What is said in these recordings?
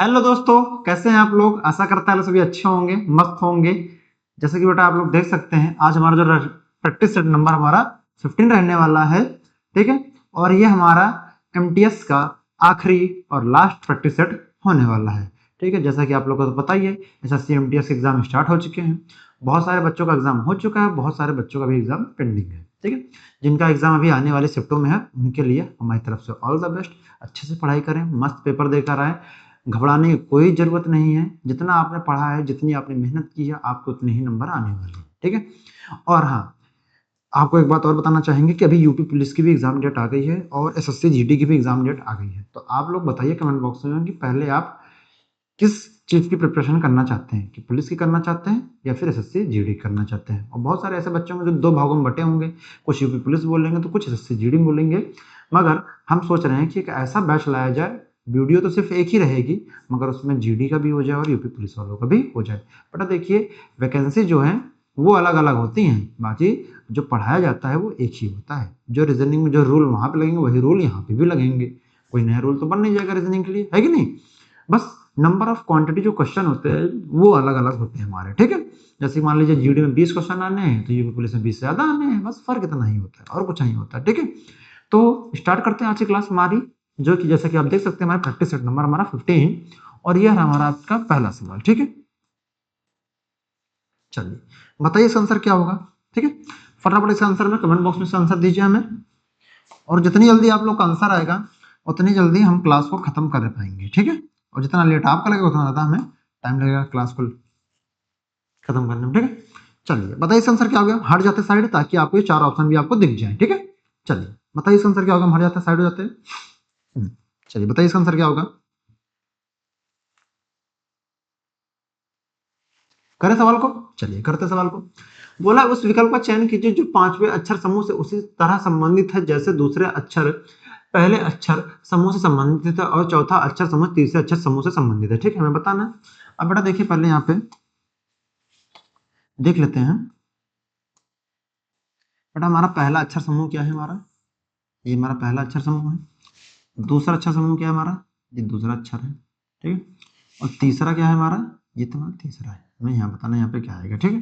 Hello दोस्तों, कैसे हैं आप लोग। आशा करता है सभी अच्छे होंगे, मस्त होंगे। जैसे कि बेटा आप लोग देख सकते हैं, आज हमारा जो प्रैक्टिस सेट नंबर हमारा 15 रहने वाला है। ठीक है, और ये हमारा एमटीएस का आखिरी और लास्ट प्रैक्टिस सेट होने वाला है। ठीक है, जैसा कि आप लोगों को तो पता ही है, एसएससी एमटीएस के एग्जाम स्टार्ट हो चुके हैं। बहुत सारे बच्चों का एग्जाम हो चुका है, बहुत सारे बच्चों का भी एग्जाम पेंडिंग है। ठीक है, जिनका एग्जाम अभी आने वाले शिफ्टों में है, उनके लिए हमारी तरफ से ऑल द बेस्ट। अच्छे से पढ़ाई करें, मस्त पेपर देकर आए। घबराने की कोई ज़रूरत नहीं है। जितना आपने पढ़ा है, जितनी आपने मेहनत की है, आपको उतने ही नंबर आने वाले हैं। ठीक है, और हाँ, आपको एक बात और बताना चाहेंगे कि अभी यूपी पुलिस की भी एग्जाम डेट आ गई है और एसएससी जीडी की भी एग्जाम डेट आ गई है। तो आप लोग बताइए कमेंट बॉक्स में कि पहले आप किस चीज़ की प्रिपरेशन करना चाहते हैं, कि पुलिस की करना चाहते हैं या फिर एसएससी जीडी करना चाहते हैं। और बहुत सारे ऐसे बच्चे होंगे जो दो भागों में बटे होंगे, कुछ यूपी पुलिस बोलेंगे तो कुछ एसएससी जीडी बोलेंगे। मगर हम सोच रहे हैं कि एक ऐसा बैच लाया जाए, वीडियो तो सिर्फ एक ही रहेगी, मगर उसमें जीडी का भी हो जाए और यूपी पुलिस वालों का भी हो जाए। बेटा देखिए, वैकेंसी जो है वो अलग अलग होती हैं, बाकी जो पढ़ाया जाता है वो एक ही होता है। जो रीजनिंग में जो रूल वहाँ पे लगेंगे वही रूल यहाँ पे भी लगेंगे। कोई नया रूल तो बन नहीं जाएगा रीजनिंग के लिए, है कि नहीं। बस नंबर ऑफ क्वांटिटी जो क्वेश्चन होते हैं वो अलग अलग होते हैं हमारे। ठीक है, जैसे मान लीजिए जीडी में 20 क्वेश्चन आने हैं तो यूपी पुलिस में 20 से ज़्यादा आने हैं। बस फर्क इतना ही होता है और कुछ नहीं होता। ठीक है, तो स्टार्ट करते हैं आज की क्लास हमारी, जो कि जैसा कि आप देख सकते हैं हमारा प्रैक्टिस सेट नंबर हमारा 15 और यह है हमारा आपका पहला सवाल। ठीक है, चलिए बताइए इसका आंसर क्या होगा। ठीक है, फटाफट इसका आंसर में कमेंट बॉक्स में इसका आंसर दीजिए हमें, और जितनी जल्दी आप लोग का आंसर आएगा उतनी जल्दी हम क्लास को खत्म कर पाएंगे। ठीक है, और जितना लेट आपका लगेगा उतना ज़्यादा हमें टाइम लगेगा क्लास को खत्म करने में। ठीक है, चलिए बताइए इसका आंसर क्या हो गया। हट जाते साइड ताकि आपको ये चार ऑप्शन भी आपको दिख जाए। ठीक है, चलिए बताइए इसका आंसर क्या होगा। हम हट जाते साइड हो जाते हैं। चलिए बताइए इसका आंसर क्या होगा। करें सवाल को, चलिए करते सवाल को। बोला उस विकल्प का चयन कीजिए जो पांचवें अक्षर समूह से उसी तरह संबंधित है जैसे दूसरे अक्षर पहले अक्षर समूह से संबंधित है और चौथा अक्षर समूह तीसरे अक्षर समूह से संबंधित है। ठीक है, हमें बताना है। अब बेटा देखिए, पहले यहाँ पे देख लेते हैं। बेटा हमारा पहला अक्षर समूह क्या है, हमारा ये हमारा पहला अक्षर समूह है। दूसरा अक्षर समूह क्या है हमारा, ये दूसरा अक्षर है। ठीक है, और तीसरा क्या है हमारा, ये तो हमारा तीसरा है। हमें यहाँ बताना यहाँ पे क्या आएगा। ठीक है,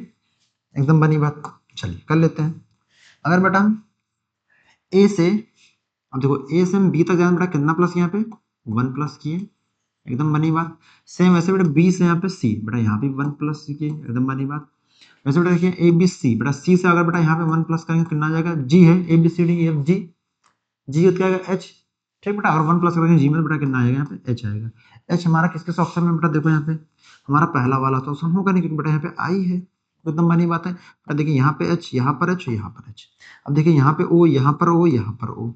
एकदम बनी बात। चलिए कर लेते हैं। अगर बेटा हम ए से, अब देखो ए से हम बी तक जाए बेटा कितना प्लस यहाँ पे 1 प्लस किए, एकदम बनी बात। सेम वैसे बेटा बी से यहाँ पे सी, बेटा यहाँ भी 1 प्लस किए, एकदम बनी बात। वैसे बेटा देखिए ए बी सी, बेटा सी से अगर बेटा यहाँ पे 1 प्लस करेंगे कितना आ जाएगा, जी है A B C D F G, G क्या आएगा एच। ठीक बेटा, और 1 प्लस करेंगे जी में बेटा कितना आएगा, यहाँ पे एच आएगा। एच हमारा किस किस ऑप्शन में बेटा देखो, यहाँ पे हमारा पहला वाला तो ऑप्शन होगा नहीं क्योंकि बेटा यहाँ पे आई है, एकदम बनी बात है। बेटा देखिए यहाँ पे एच, यहाँ पर एच, यहाँ पर एच। अब देखिए यहाँ पे ओ, यहाँ पर ओ, यहाँ पर ओ,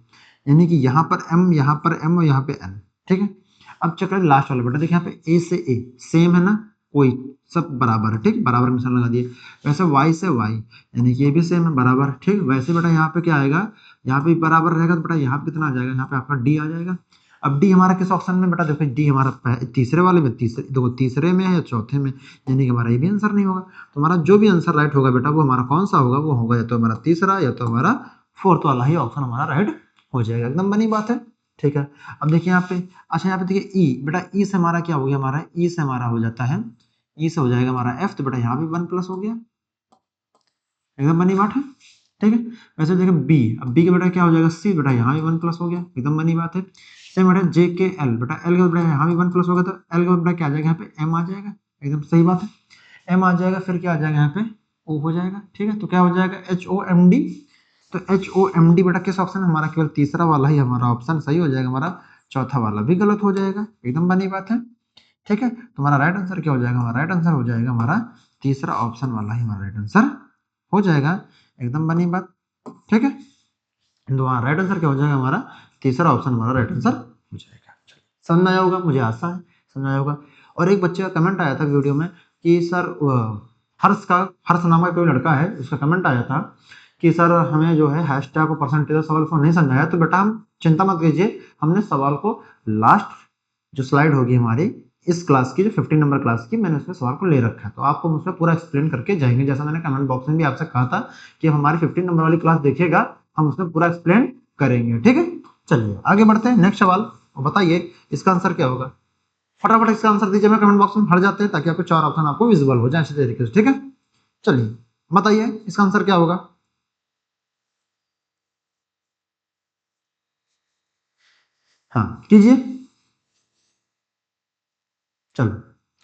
यानी कि यहाँ पर एम, यहाँ पर एम और यहाँ पे एन। ठीक है, अब चक्कर लास्ट वाला बेटा देखिए यहाँ पे ए से ए सेम है ना, कोई सब बराबर है। ठीक, बराबर में निशान लगा दिए। वैसे वाई से वाई, यानी कि ये भी सेम है, बराबर। ठीक, वैसे बेटा यहाँ पे क्या आएगा, यहाँ पे बराबर रहेगा तो बेटा यहाँ पे कितना आ जाएगा, यहाँ पे आपका डी आ जाएगा। अब डी हमारा किस ऑप्शन में बेटा देखो, डी हमारा तीसरे वाले में, तीसरे देखो तीसरे में है या चौथे में, यानी कि हमारा ये भी आंसर नहीं होगा। तो हमारा जो भी आंसर राइट होगा बेटा वो हमारा कौन सा होगा, वो होगा या तो हमारा तीसरा या तो हमारा फोर्थ वाला ही ऑप्शन हमारा राइट हो जाएगा। एकदम बनी बात है। ठीक है, अब देखिए यहाँ पे, अच्छा यहाँ पे देखिए ई, बेटा ई से हमारा क्या हो गया, हमारा ई से हमारा हो जाता है, ई से हो जाएगा हमारा एफ, तो बेटा यहाँ भी 1 प्लस हो गया, एकदम बनी बात है। ठीक है, वैसे देखिए बी, अब बी के बेटा क्या हो जाएगा सी, बेटा यहाँ भी 1 प्लस हो गया, एकदम बनी बात है। सेम बेटा जे के एल, बेटा एल का बेटा यहाँ भी 1 प्लस होगा तो एल का बेटा क्या आ जाएगा, यहाँ पे एम आ जाएगा, एकदम सही बात है। एम आ जाएगा, फिर क्या आ जाएगा यहाँ पे ओ हो जाएगा। ठीक है, तो क्या हो जाएगा एच ओ एम डी, तो एच ओ एम डी बेटा किस ऑप्शन है हमारा, केवल तीसरा वाला ही हमारा ऑप्शन सही हो जाएगा, हमारा चौथा वाला भी गलत हो जाएगा, एकदम बनी बात है। ठीक है, तो हमारा राइट आंसर क्या हो जाएगा, हमारा राइट आंसर हो जाएगा हमारा तीसरा ऑप्शन वाला ही हमारा राइट आंसर हो जाएगा, एकदम बनी बात। ठीक है, तो हमारा राइट आंसर क्या हो जाएगा, हमारा तीसरा ऑप्शन हमारा राइट आंसर हो जाएगा। समझ में आया होगा, मुझे आशा है समझ आया होगा। और एक बच्चे का कमेंट आया था वीडियो में कि सर हर्ष नाम का कोई लड़का है, उसका कमेंट आया था कि सर हमें जो है हैशटैग और परसेंटेज सवाल को नहीं समझाया। तो बेटा हम चिंता मत कीजिए, हमने सवाल को लास्ट जो स्लाइड होगी हमारी इस क्लास की, जो 15 नंबर क्लास की, मैंने उसमें सवाल को ले रखा है, तो आपको उसमें पूरा एक्सप्लेन करके जाएंगे। जैसा मैंने कमेंट बॉक्स में भी आपसे कहा था कि हमारी 15 नंबर वाली क्लास देखिएगा, हम उसमें पूरा एक्सप्लेन करेंगे। ठीक है, चलिए आगे बढ़ते हैं नेक्स्ट सवाल, और बताइए इसका आंसर क्या होगा। फटाफट इसका आंसर दीजिए, मैं कमेंट बॉक्स में भर जाते हैं ताकि आपको 4 ऑप्शन आपको विजिबल हो जाए अच्छे तरीके से, ठीक है। चलिए बताइए इसका आंसर क्या होगा। हाँ कीजिए, चलो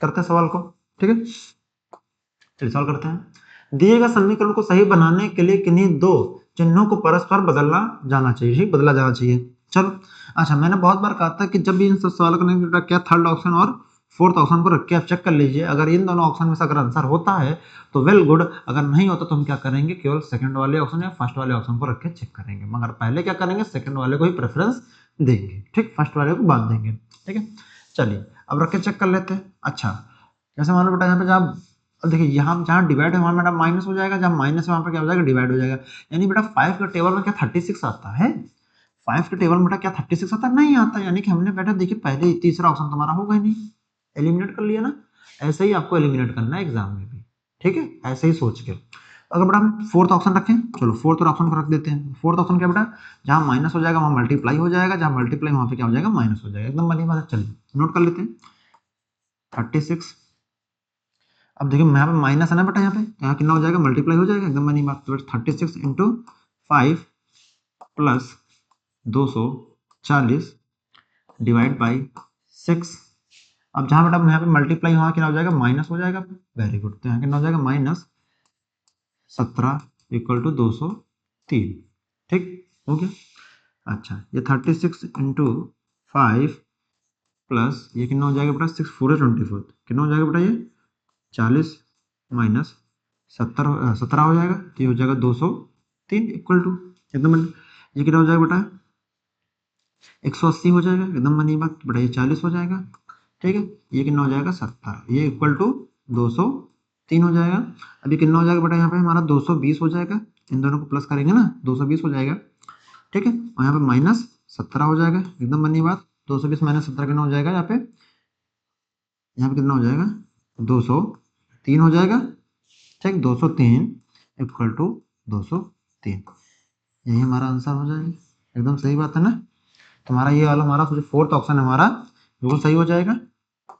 करते हैं सवाल को, ठीक है। चलिए सवाल करते हैं। दिए गए समीकरण को सही बनाने के लिए किन्हीं दो चिन्हों को परस्पर बदलना जाना चाहिए, ठीक, बदला जाना चाहिए। चलो अच्छा, मैंने बहुत बार कहा था कि जब भी इन सब सवालों को क्या थर्ड ऑप्शन और फोर्थ ऑप्शन को रख के आप चेक कर लीजिए, अगर इन दोनों ऑप्शन में से अगर आंसर होता है तो वेल गुड, अगर नहीं होता तो हम क्या करेंगे, केवल सेकंड वाले ऑप्शन या फर्स्ट वाले ऑप्शन को रख के चेक करेंगे, मगर पहले क्या करेंगे, सेकंड वाले को ही प्रेफरेंस देंगे, ठीक, फर्स्ट वाले को बांध देंगे, ठीक है। चलिए अब रख के चेक कर लेते हैं। अच्छा जैसे मान लो बेटा यहाँ पे जहाँ, अब देखिए यहाँ जहाँ डिवाइड है वहाँ बेटा माइनस हो जाएगा, जहाँ माइनस है वहाँ पे क्या हो जाएगा, डिवाइड हो जाएगा। यानी बेटा 5 के टेबल में क्या 36 आता है, 5 के टेबल में बेटा क्या 36 आता है, नहीं आता। यानी कि हमने बेटा देखिए पहले तीसरा ऑप्शन तुम्हारा होगा ही नहीं, एलिमिनेट कर लिया ना। ऐसे ही आपको एलिमिनेट करना है एग्जाम में भी, ठीक है, ऐसे ही सोच के। अगर बेटा हम फोर्थ ऑप्शन रखें, चलो फोर्थ ऑप्शन को रख देते हैं। फोर्थ ऑप्शन क्या बेटा, जहाँ माइनस हो जाएगा वहाँ मल्टीप्लाई हो जाएगा, जहाँ मल्टीप्लाई वहाँ पे क्या हो जाएगा, माइनस हो जाएगा, एकदम बनी बात है। चलिए नोट कर लेते हैं 36। अब देखिए यहाँ पे माइनस है ना बेटा, यहाँ कितना हो जाएगा, मल्टीप्लाई हो जाएगा, एकदम बनी बात। तो 36 इंटू 5 प्लस 240 डिवाइड बाई 6। अब जहाँ बेटा यहाँ पे मल्टीप्लाई वहाँ कितना हो जाएगा, माइनस हो जाएगा, वेरी गुड। तो यहाँ कितना हो जाएगा, -17 इक्वल टू 203, ठीक हो गया। अच्छा ये 36 इंटू 5 प्लस ये कितना हो जाएगा बेटा, 6 4 24, कितना हो जाएगा बेटा ये 40 माइनस 17 हो जाएगा, तो ये हो जाएगा 203 इक्वल टू एकदम, ये कितना हो जाएगा बेटा 180 हो जाएगा, एकदम बनी बात बेटा, ये 40 हो जाएगा, ठीक है। ये कितना हो जाएगा 70, ये इक्वल टू 203 हो जाएगा। अभी कितना हो जाएगा बेटा, यहाँ पे हमारा 220 हो जाएगा, इन दोनों को प्लस करेंगे ना 220 हो जाएगा, ठीक है। और यहाँ पे -17 हो जाएगा, एकदम बनी बात। 220 माइनस 17 कितना हो जाएगा, यहाँ पे कितना हो जाएगा 203 हो जाएगा, ठीक। 203 इक्वल टू 203, यही हमारा आंसर हो जाएगा, एकदम सही बात है ना। तुम्हारा ये वाला हमारा जो फोर्थ ऑप्शन है हमारा बिल्कुल सही हो जाएगा,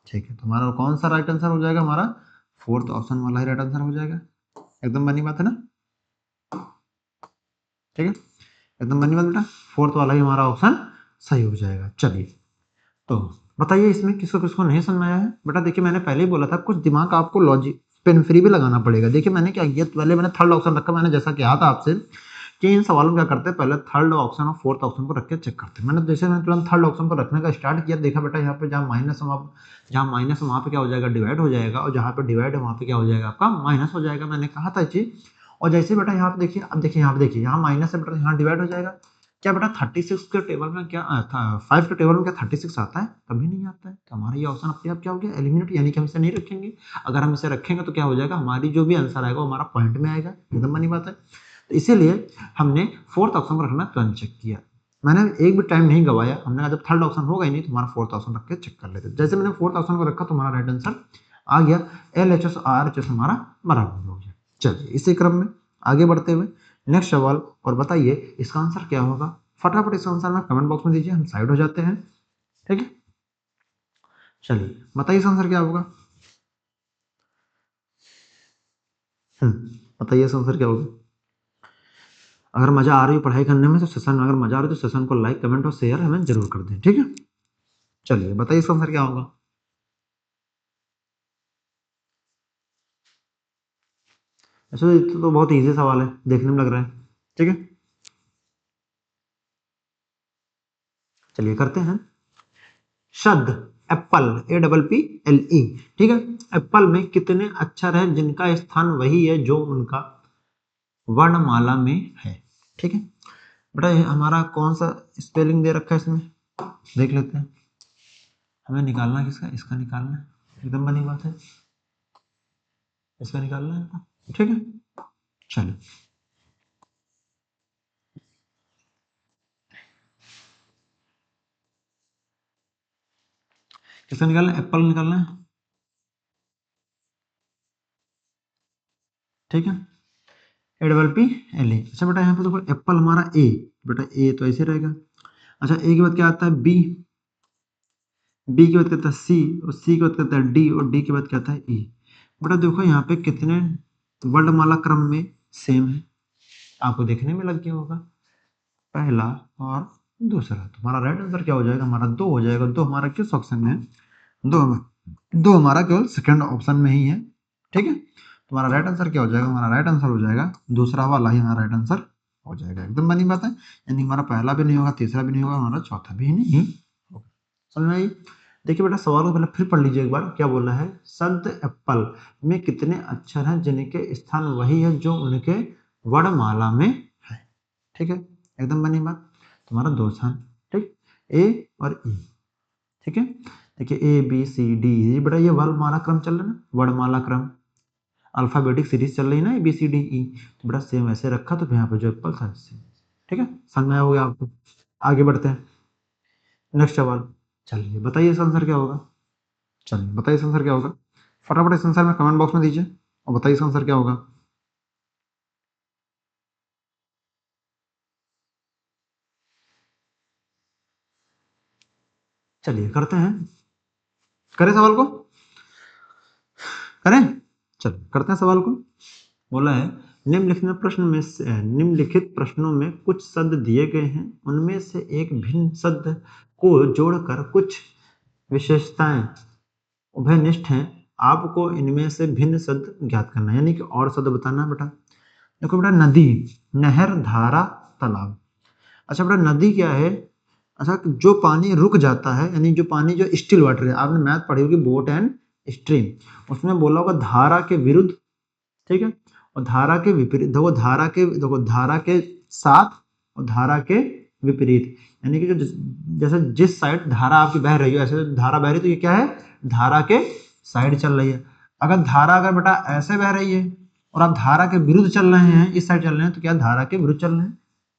ठीक है। तुम्हारा कौन सा राइट आंसर हो जाएगा, हमारा फोर्थ ऑप्शन वाला ही राइट आंसर हो जाएगा, एकदम बनी बात है ना, ठीक है, एकदम बनी बात बेटा, फोर्थ वाला ही हमारा ऑप्शन सही हो जाएगा। चलिए तो बताइए इसमें किसको किसको नहीं समझ आया है। बेटा देखिए मैंने पहले ही बोला था कुछ दिमाग आपको लॉजिक पेन फ्री भी लगाना पड़ेगा। देखिए मैंने क्या किया, पहले मैंने थर्ड ऑप्शन रखा, मैंने जैसा कहा था आपसे कि इन सवालों में क्या करते हैं, पहले थर्ड ऑप्शन और फोर्थ ऑप्शन को रख के चेक करते हैं। मैंने जैसे मैंने तुरंत थर्ड ऑप्शन को रखने का स्टार्ट किया, देखा बेटा यहाँ पे जहाँ माइनस है वहाँ पे क्या हो जाएगा, डिवाइड हो जाएगा, और जहाँ पे डिवाइड है वहाँ पे क्या हो जाएगा, आपका माइनस हो जाएगा। मैंने कहा था चीज, और जैसे बेटा यहाँ पे देखिए, अब देखिए यहाँ पे देखिए, यहाँ माइनस है बेटा, यहाँ डिवाइड हो जाएगा। क्या बेटा 36 के टेबल में क्या था, 5 के टेबल में क्या 36 आता है, कभी नहीं आता है। तो हमारा ये ऑप्शन अपने आप क्या हो गया, एलिमिनेट, यानी कि हम इसे नहीं रखेंगे। अगर हम इसे रखेंगे तो क्या हो जाएगा, हमारी जो भी आंसर आएगा वो हमारा पॉइंट में आएगा, एकदम बनी बात है। तो इसीलिए हमने फोर्थ ऑप्शन को रखना तुरंत चेक किया, मैंने एक भी टाइम नहीं गवाया। हमने कहा जब थर्ड ऑप्शन होगा ही नहीं तो हमारा फोर्थ ऑप्शन रख के चेक कर लेते। जैसे मैंने फोर्थ ऑप्शन को रखा तो हमारा राइट आंसर आ गया, LHS RHS हमारा बराबर हो गया। चलिए इसी क्रम में आगे बढ़ते हुए नेक्स्ट सवाल, और बताइए इसका आंसर क्या होगा। फटाफट इसका आंसर में कमेंट बॉक्स में दीजिए, हम साइड हो जाते हैं, ठीक है। चलिए बताइए इसका आंसर क्या होगा, बताइए इसका आंसर क्या होगा। अगर मजा आ रही है पढ़ाई करने में तो सेशन, अगर मजा आ रही है तो सेशन को लाइक कमेंट और शेयर हमें जरूर कर दें, ठीक है। चलिए बताइए इसका आंसर क्या होगा। ऐसे तो बहुत इजी सवाल है, देखने में लग रहा है, ठीक है। चलिए करते हैं। शब्द एप्पल, APPLE, ठीक है। एप्पल में कितने अक्षर हैं जिनका स्थान वही है जो उनका वर्णमाला में है, ठीक है। बेटा ये हमारा कौन सा स्पेलिंग दे रखा है इसमें, देख लेते हैं। हमें निकालना किसका, इसका निकालना है, एकदम बनी बात है, इसका निकालना है, ठीक है। चलो किसका निकालना है, एप्पल निकालना है, ठीक है। APPLE। अच्छा बेटा यहाँ पे देखो एप्पल हमारा ए, बेटा ए तो ऐसे रहेगा। अच्छा ए के बाद क्या आता है, बी, बी के बाद कहता है सी, और सी के बाद कहता है डी, और डी के बाद कहता है ई। बेटा देखो यहाँ पे कितने वर्णमाला क्रम में सेम है, आपको देखने में लग गया होगा, पहला और दूसरा। तुम्हारा राइट आंसर क्या हो जाएगा, हमारा 2 हो जाएगा। 2 हमारा किस ऑप्शन में है, 2 हमारा केवल सेकंड ऑप्शन में ही है। ठीक है, तुम्हारा राइट आंसर क्या हो जाएगा, हमारा राइट आंसर हो जाएगा दूसरा वाला ही हमारा राइट आंसर हो जाएगा। एकदम बनी बात है, यानी हमारा पहला भी नहीं होगा, तीसरा भी नहीं होगा, हमारा चौथा भी नहीं होगा। समझ में आई? देखिए बेटा सवाल को पहले फिर पढ़ लीजिए एक बार, क्या बोला है, शब्द एप्पल में कितने अक्षर हैं जिनके स्थान वही है जो उनके वर्णमाला में है। ठीक है, एकदम बनी बात, तुम्हारा 2 स्थान। ठीक, ए और ई। ठीक है, देखिए ए बी सी डी, ये बेटा ये वर्णमाला क्रम चल रहा है ना, वर्णमाला क्रम अल्फाबेटिक सीरीज चल रही है ना, ए बी सी डी ई, तो बेटा सेम वैसे रखा, तो यहाँ पे जो एप्पल था सेम। ठीक है, समझ में हो गया आपको? आगे बढ़ते हैं, नेक्स्ट सवाल। चलिए बताइए इसका आंसर क्या होगा, चलिए बताइए इसका आंसर क्या होगा, फटाफट इस आंसर में कमेंट बॉक्स में दीजिए और बताइए इसका आंसर क्या होगा। चलिए करते हैं, करें सवाल को, करें, चलिए करते हैं सवाल को। बोला है निम्नलिखित प्रश्नों में कुछ शब्द दिए गए हैं, उनमें से एक भिन्न शब्द को जोड़कर कुछ विशेषताएं उभयनिष्ठ हैं, आपको इनमें से भिन्न शब्द ज्ञात करना है, यानी कि और शब्द बताना है बेटा। देखो बेटा नदी, नहर, धारा, तालाब। अच्छा बेटा नदी क्या है, अच्छा जो पानी रुक जाता है, यानी जो पानी जो स्टिल वाटर है, आपने मैथ पढ़ी होगी बोट एंड स्ट्रीम, उसमें बोला होगा धारा के विरुद्ध। ठीक है, और धारा के विपरीत, देखो धारा के साथ और धारा के विपरीत, यानी कि जो जैसे जिस साइड धारा आपकी बह रही है, ऐसे धारा बह रही है, तो ये क्या है, धारा के साइड चल रही है। अगर धारा अगर बेटा ऐसे बह रही है और आप धारा के विरुद्ध चल रहे हैं, इस साइड चल रहे हैं, तो क्या धारा के विरुद्ध चल रहे हैं।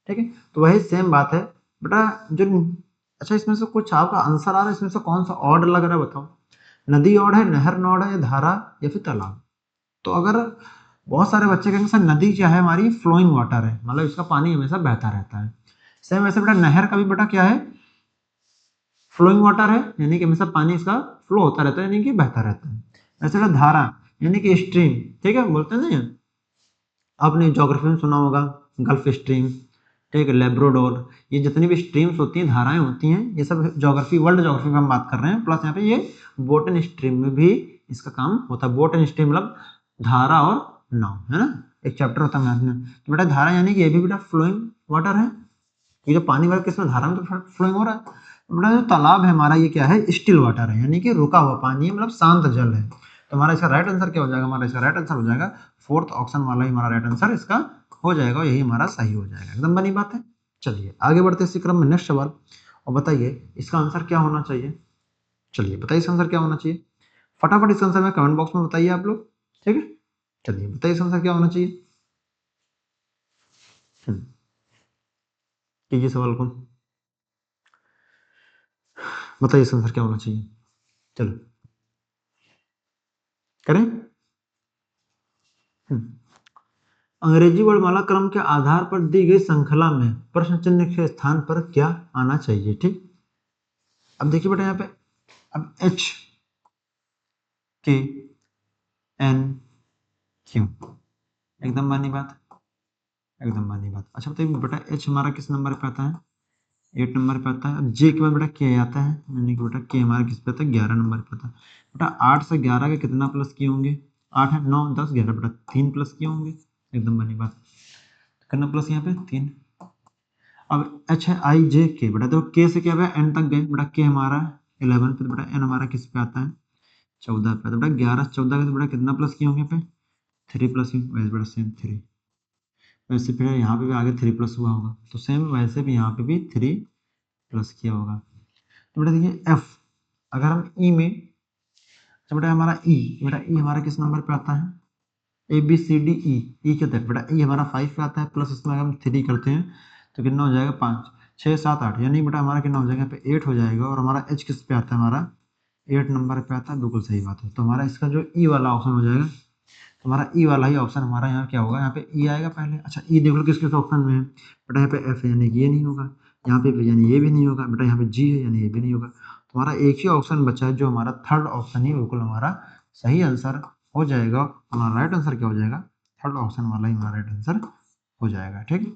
ठीक है, तो वही सेम बात है बेटा जो। अच्छा इसमें से कुछ आपका आंसर आ रहा है, इसमें से कौन सा ऑड लग रहा है बताओ, नदी ऑड है, नहर ऑड है, या धारा या फिर तालाब। तो अगर बहुत सारे बच्चे कहेंगे सर नदी क्या है, हमारी फ्लोइंग वाटर है, मतलब इसका पानी हमेशा बहता रहता है। सेम वैसे बेटा नहर का भी बेटा क्या है, फ्लोइंग वाटर है, यानी कि हमेशा पानी इसका फ्लो होता रहता है, यानी कि बहता रहता है। वैसे बेटा धारा यानी कि स्ट्रीम, ठीक है बोलते हैं ना, आपने ज्योग्राफी में सुना होगा गल्फ स्ट्रीम, ठीक है, लेब्रोडोर, ये जितनी भी स्ट्रीम्स होती हैं, धाराएं होती हैं, ये सब ज्योग्राफी, वर्ल्ड ज्योग्राफी में हम बात कर रहे हैं। प्लस यहाँ पे ये बोट एंड स्ट्रीम में भी इसका काम होता है। बोट एंड स्ट्रीम मतलब धारा और नाव, है ना, एक चैप्टर होता है मैथ में। तो बेटा धारा यानी कि ये भी बेटा फ्लोइंग वाटर है, ये जो पानी वाला किसमें धारा में तो फ्लोइंग हो रहा है। तो बेटा जो तालाब है हमारा, ये क्या है, स्टिल वाटर है, यानी कि रुका हुआ पानी है, मतलब शांत जल है। तो हमारा इसका राइट आंसर क्या हो जाएगा, हमारा इसका राइट आंसर हो जाएगा फोर्थ ऑप्शन वाला ही हमारा राइट आंसर इसका हो जाएगा, यही हमारा सही हो जाएगा। एकदम बनी बात है। चलिए आगे बढ़ते इसी क्रम में नेक्स्ट सवाल, और बताइए इसका आंसर क्या होना चाहिए। चलिए बताइए इसका आंसर क्या होना चाहिए, फटाफट इसका आंसर में कमेंट बॉक्स में बताइए आप लोग। ठीक है, चलिए बताइए इसका आंसर क्या होना चाहिए। कीजिए सवाल को, बताइए इसका आंसर क्या होना चाहिए। चलो करें। अंग्रेजी वर्णमाला क्रम के आधार पर दी गई श्रृंखला में प्रश्न चिन्ह के स्थान पर क्या आना चाहिए। ठीक, अब देखिए बेटा यहाँ पे, अब एच के एन क्यू, एकदम मानी बात, एकदम मानी बात। अच्छा बताइए बेटा एच हमारा किस नंबर पे आता है, 8 नंबर पे आता है। अब जे के बाद बेटा के आता है, यानी कि बेटा के हमारा किस पे आता है, 11 नंबर पे आता है। बेटा 8 से 11 के कितना प्लस किए होंगे, 8 है 9 10 11, बेटा 3 प्लस किए होंगे, एकदम बनी बात। कितना प्लस यहाँ पे 3। अब एच है आई जे के, बेटा देखो के से क्या है एन तक गए, बेटा के हमारा 11 पे, तो बेटा एन हमारा किस पे आता है 14 पे। तो बेटा 11 से 14 के तो बेटा कितना प्लस किए होंगे पे 3 प्लस, वैसे बेटा सेम 3, वैसे फिर यहाँ पे भी आगे 3 प्लस हुआ होगा, तो सेम वैसे भी यहाँ पे भी 3 प्लस किया होगा। तो बेटा देखिए एफ, अगर हम ई में, तो बेटा हमारा ई, बेटा ई हमारा किस नंबर पे आता है, ए बी सी डी ई, ई क्या है बेटा ई हमारा 5 पे आता है, प्लस इसमें अगर हम 3 करते हैं तो कितना हो जाएगा 5 6 7 8, यानी बेटा हमारा कितना हो जाएगा यहाँ पे 8 हो जाएगा। और हमारा एच किस पे आता है, हमारा 8 नंबर पे आता है, बिल्कुल सही बात है। तो हमारा इसका जो ई वाला ऑप्शन हो जाएगा, तो हमारा ई वाला ही ऑप्शन हमारा यहाँ क्या होगा, यहाँ पे ई आएगा पहले। अच्छा ई देख लो किस किस ऑप्शन में है, बेटा यहाँ पे एफ है यानी कि ये नहीं होगा, यहाँ पे यानी ये भी नहीं होगा, बेटा यहाँ पे जी है यानी ये भी नहीं होगा। तुम्हारा एक ही ऑप्शन बचा है जो हमारा थर्ड ऑप्शन ही बिल्कुल हमारा सही आंसर हो जाएगा। हमारा राइट आंसर क्या हो जाएगा, थर्ड ऑप्शन वाला ही हमारा राइट आंसर हो जाएगा। ठीक है,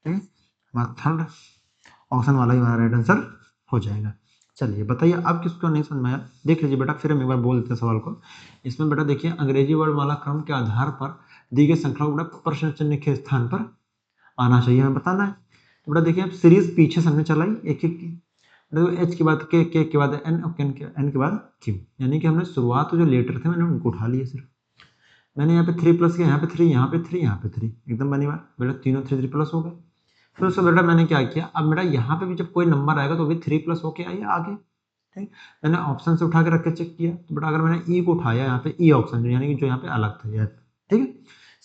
ठीक है, हमारा थर्ड ऑप्शन वाला ही हमारा राइट आंसर हो जाएगा। चलिए बताइए अब किसको नहीं समझ में आया। देख लीजिए बेटा, फिर हम एक बार बोल देते हैं सवाल को। इसमें बेटा देखिए, अंग्रेजी वर्णमाला क्रम के आधार पर दी गई संख्या को बेटा प्रश्न चिन्ह के स्थान पर आना चाहिए, हमें बताना है। तो बेटा देखिए, अब सीरीज पीछे से हमने चलाई एक एक की। देखो एच के बाद के के बाद एन और एन के बाद क्यू, यानी कि हमने शुरुआत जो लेटर थे मैंने उनको उठा लिए सिर्फ। मैंने यहाँ पे 3 प्लस किया, यहाँ पे 3, यहाँ पे 3, यहाँ पे 3, एकदम बनी बात बेटा, तीनों 3 प्लस हो गए। फिर उससे बेटा मैंने क्या किया, अब बेटा यहाँ पे भी जब कोई नंबर आएगा तो भी 3 प्लस होके आइए आगे। ठीक, मैंने ऑप्शन से उठा के रख के चेक किया, तो बेटा अगर मैंने ई को उठाया यहाँ पे, ई ऑप्शन यानी कि जो यहाँ पे अलग था यार। ठीक है,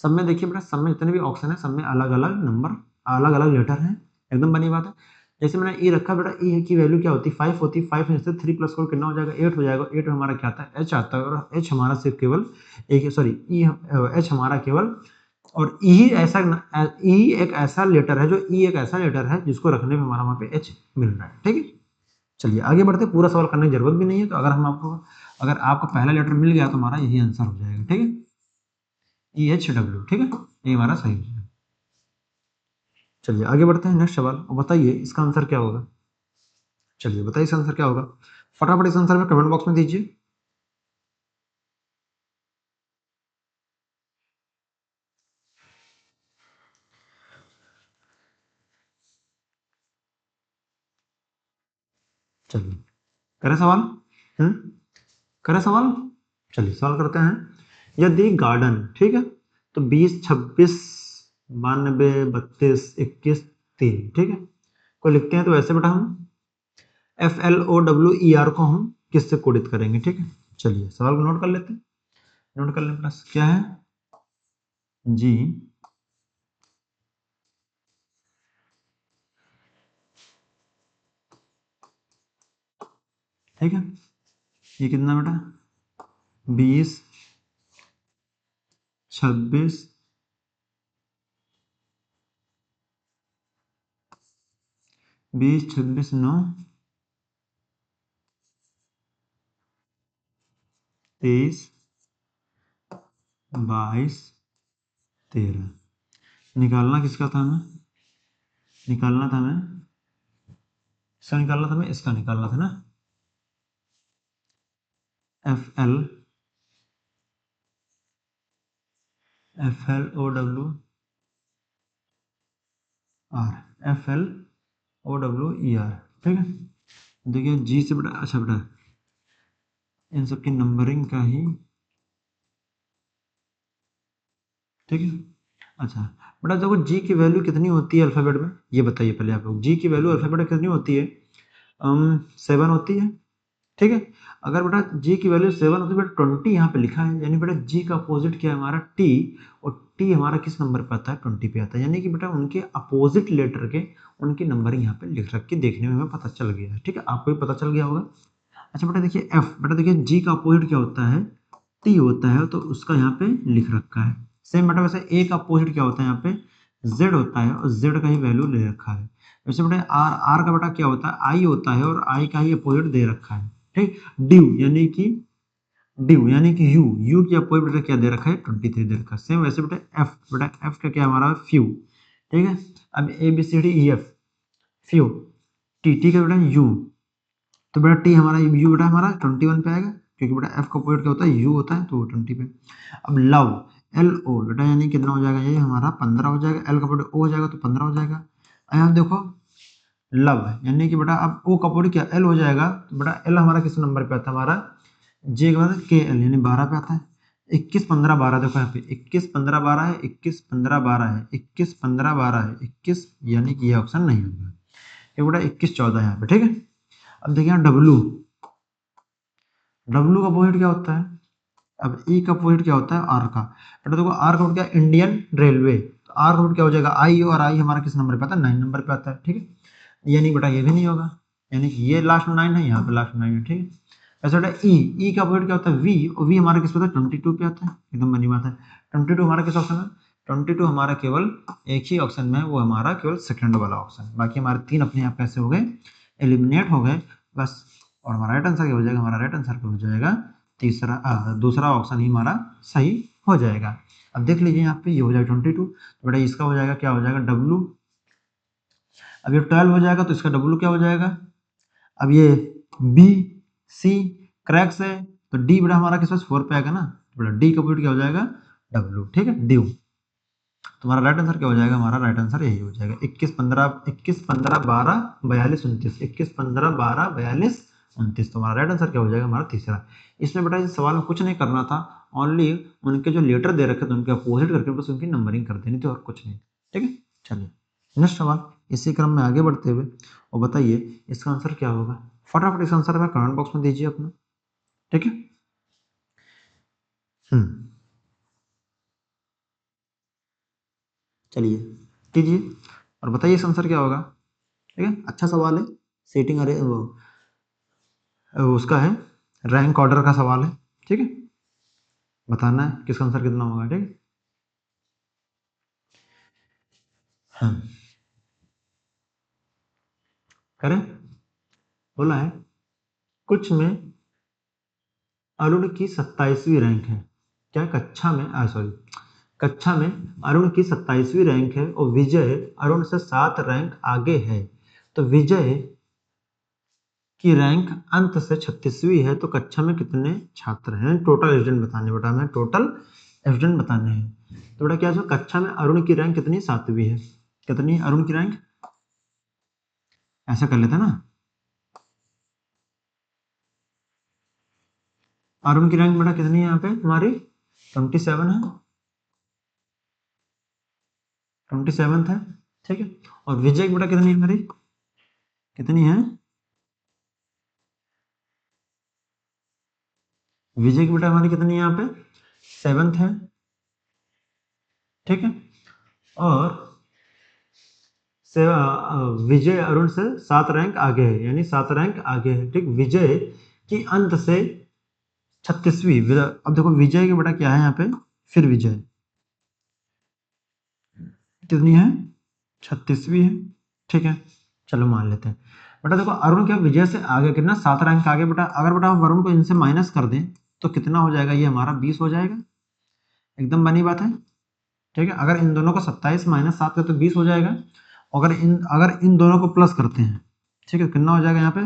सब में देखिए बेटा, सब में जितने भी ऑप्शन है सब में अलग अलग नंबर, अलग अलग लेटर हैं, एकदम बनी बात है। जैसे मैंने ई रखा बेटा, ई की वैल्यू क्या होती है, 5 होती है। 5 में से 3 प्लस कर कितना हो जाएगा, 8 हो जाएगा। 8 में हमारा क्या आता है, एच आता है, और एच हमारा सिर्फ केवल एक, सॉरी ई, एच हमारा केवल, और ई ऐसा, ई एक ऐसा लेटर है, जो ई एक ऐसा लेटर है जिसको रखने में हमारा वहाँ पे एच मिल रहा है। ठीक है, चलिए आगे बढ़ते, पूरा सवाल करने की जरूरत भी नहीं है। तो अगर हम आपको, अगर आपको पहला लेटर मिल गया तो हमारा यही आंसर हो जाएगा। ठीक है, ई एच डब्ल्यू। ठीक है, ये हमारा सही हो जाएगा। चलिए आगे बढ़ते हैं, नेक्स्ट सवाल, और बताइए इसका आंसर क्या होगा। चलिए बताइए इसका आंसर क्या होगा, फटाफट इस आंसर में कमेंट बॉक्स में दीजिए। चलिए करें सवाल, करें सवाल। चलिए सवाल करते हैं। यदि गार्डन, ठीक है, तो 20, 26, 92, 32, 21, 3, ठीक है, को लिखते हैं। तो वैसे बेटा हम FLOWER को हम किससे कोडित करेंगे। ठीक है, चलिए सवाल को नोट कर लेते हैं। नोट कर लें प्लस क्या है, जी, ठीक है, ये कितना बेटा, 20, 26, 20, 26, 9, 23, 22, 13। निकालना किसका था हमें, निकालना था हमें, इसका निकालना था हमें, इसका निकालना था ना, FLOWER, ठीक है। देखिए जी से बेटा, अच्छा बेटा इन सबकी नंबरिंग का ही, ठीक है। अच्छा बेटा देखो, जी की वैल्यू कितनी होती है अल्फाबेट में, ये बताइए पहले आप लोग। जी की वैल्यू अल्फाबेट में कितनी होती है, 7 होती है। ठीक है, अगर बेटा जी की वैल्यू 7 होती है, बेटा 20 यहाँ पे लिखा है, यानी बेटा जी का अपोजिट क्या है हमारा, टी, और टी हमारा किस नंबर पे आता है, 20 पे आता है। यानी कि बेटा उनके अपोजिट लेटर के, उनकी नंबरिंग यहाँ पे लिख रख के देखने में हमें पता चल गया है। ठीक है, आपको भी पता चल गया होगा। अच्छा बेटा देखिए एफ, बेटा देखिए जी का अपोजिट क्या होता है, टी होता है, तो उसका यहाँ पे लिख रखा है। सेम बेटा वैसे ए का अपोजिट क्या होता है, यहाँ पे जेड होता है, और जेड का ही वैल्यू ले रखा है। वैसे बेटा आर, आर का बेटा क्या होता है, आई होता है, और आई का ही अपोजिट दे रखा है। ठीक, ड्यू यानी कि, ड्यू यानी कि यू, यू की अपोजिट बेटा क्या दे रखा है, 23 दे रखा है। सेम वैसे बेटा एफ, बेटा एफ का क्या हमारा फ्यू। ठीक है, अब A B C D E F, फ्यू, टी, टी का बेटा यू, तो बेटा टी हमारा, यू बेटा हमारा 21 पे आएगा, क्योंकि बेटा एफ का अपोजिट क्या होता है, यू होता है, तो 20 पे। अब लव, एल ओ बेटा यानी कितना हो जाएगा, ये हमारा 15 हो जाएगा। एल का अपोजिट ओ हो जाएगा, तो 15 हो जाएगा। यहाँ देखो लव यानी कि बेटा अब ओ का अपोजिट क्या, एल हो जाएगा, तो बेटा एल हमारा किस नंबर पे आता है, हमारा जे के बाद के एल, यानी 12 पे आता है। 21, 15, 12, देखो यहाँ पे 21, 15, 12 है, 21, 15, 12 है, 21, 15, 12 है, 21, यानी कि ये ऑप्शन नहीं होगा, ये बेटा 21, 14 यहाँ पे। ठीक है, अब देखिए डब्लू, डब्लू का अपोजिट क्या होता है, अब ई का अपोजिट क्या होता है, आर का। बेटा देखो आर का क्या, इंडियन रेलवे, तो आर का क्या हो जाएगा, आई, और आई हमारा किस नंबर पे आता है, 9 नंबर पे आता है। ठीक है, यानी बेटा ये भी नहीं होगा, यानी कि ये लास्ट में 9 है, यहाँ पे लास्ट में 9 है। ठीक है, ऐसा बेटा ई, ई का अपोजिट क्या होता है, वी, और वी हमारा किस पे आता है, 22 पे आता है, एकदम बनी बात है। 22 हमारा किस ऑप्शन में, 22 हमारा केवल एक ही ऑप्शन में है, वो हमारा केवल सेकंड वाला ऑप्शन, बाकी हमारे 3 अपने आप कैसे हो गए, एलिमिनेट हो गए। बस। और हमारा राइट आंसर क्या हो जाएगा, हमारा राइट आंसर क्या हो जाएगा, दूसरा ऑप्शन ही हमारा सही हो जाएगा। अब देख लीजिए यहाँ पे ये हो जाएगा 22, तो बेटा इसका हो जाएगा क्या हो जाएगा W। अब ये 12 हो जाएगा तो इसका W क्या हो जाएगा। अब ये B C क्रैक्स है तो D बेटा हमारा किस पास 4 पे आएगा ना, तो बेटा D का वैल्यू क्या हो जाएगा W, ठीक है ड्यू। तुम्हारा राइट आंसर क्या हो जाएगा, हमारा राइट आंसर यही हो जाएगा 21 15 12 42 29, 21 15 12 42 29। तुम्हारा राइट आंसर क्या हो जाएगा, हमारा तीसरा। इसमें बेटा इस सवाल में कुछ नहीं करना था, ओनली उनके जो लेटर दे रखे थे उनके अपोजिट करके बस उनकी नंबरिंग कर देनी थी और कुछ नहीं, ठीक है। चलिए नेक्स्ट सवाल इसी क्रम में आगे बढ़ते हुए, और बताइए इसका आंसर क्या होगा। फटाफट इसका आंसर में कमेंट बॉक्स में दीजिए अपना, ठीक है। चलिए कीजिए और बताइए इसका आंसर क्या होगा, ठीक है। अच्छा सवाल है, सेटिंग अरे उसका है, रैंक ऑर्डर का सवाल है, ठीक है। बताना है किसका आंसर कितना होगा, ठीक है। हाँ करें, बोला है कुछ में अरुण की 27वीं रैंक है, क्या कक्षा में सॉरी कक्षा में अरुण की 27वीं रैंक है और विजय अरुण से 7 रैंक आगे है, तो विजय की रैंक अंत से 36वीं है, तो कक्षा में कितने छात्र हैं, टोटल स्टूडेंट बताने बेटा, हमें टोटल स्टूडेंट बताने हैं। तो बेटा क्या है, कक्षा में अरुण की रैंक कितनी 7वीं है, कितनी है अरुण की रैंक, ऐसा कर लेते हैं ना। अरुण की रैंक बेटा कितनी है यहाँ पे हमारी 27 है, 27 है, ठीक है। और विजय की बेटा कितनी है हमारी, कितनी है विजय की बेटा हमारी कितनी है यहाँ पे 7th है, ठीक है। और विजय अरुण से 7 रैंक आगे है, यानी 7 रैंक आगे है, ठीक। विजय की अंत से 36वीं, अब देखो विजय के बेटा क्या है यहाँ पे, फिर विजय कितनी है 36वीं है, ठीक है। चलो मान लेते हैं बेटा, देखो अरुण क्या विजय से आगे कितना 7 रैंक आगे बेटा, अगर बेटा हम अरुण को इनसे माइनस कर दें तो कितना हो जाएगा, ये हमारा 20 हो जाएगा, एकदम बनी बात है, ठीक है। अगर इन दोनों को 27 माइनस 7 कर तो 20 हो जाएगा, अगर इन दोनों को प्लस करते हैं, ठीक है, कितना हो जाएगा यहाँ पे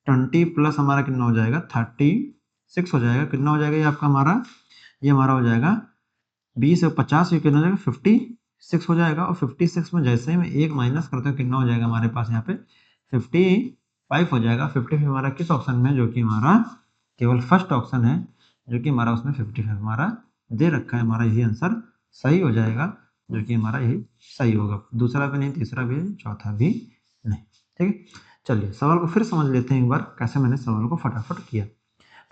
20 प्लस हमारा कितना हो जाएगा 36 हो जाएगा, कितना हो जाएगा ये आपका हमारा, ये हमारा हो जाएगा 20 और 50, ये कितना हो जाएगा 56 हो जाएगा। और 56 में जैसे ही मैं एक माइनस करते हो कितना हो जाएगा हमारे पास यहाँ पे 55 हो जाएगा। 55 हमारा किस ऑप्शन में, जो कि हमारा केवल फर्स्ट ऑप्शन है, जो कि हमारा उसमें 55 हमारा दे रखा है, हमारा यही आंसर सही हो जाएगा, जो कि हमारा यही सही होगा, दूसरा भी नहीं, तीसरा भी नहीं, चौथा भी नहीं, ठीक है। चलिए सवाल को फिर समझ लेते हैं एक बार, कैसे मैंने सवाल को फटाफट किया।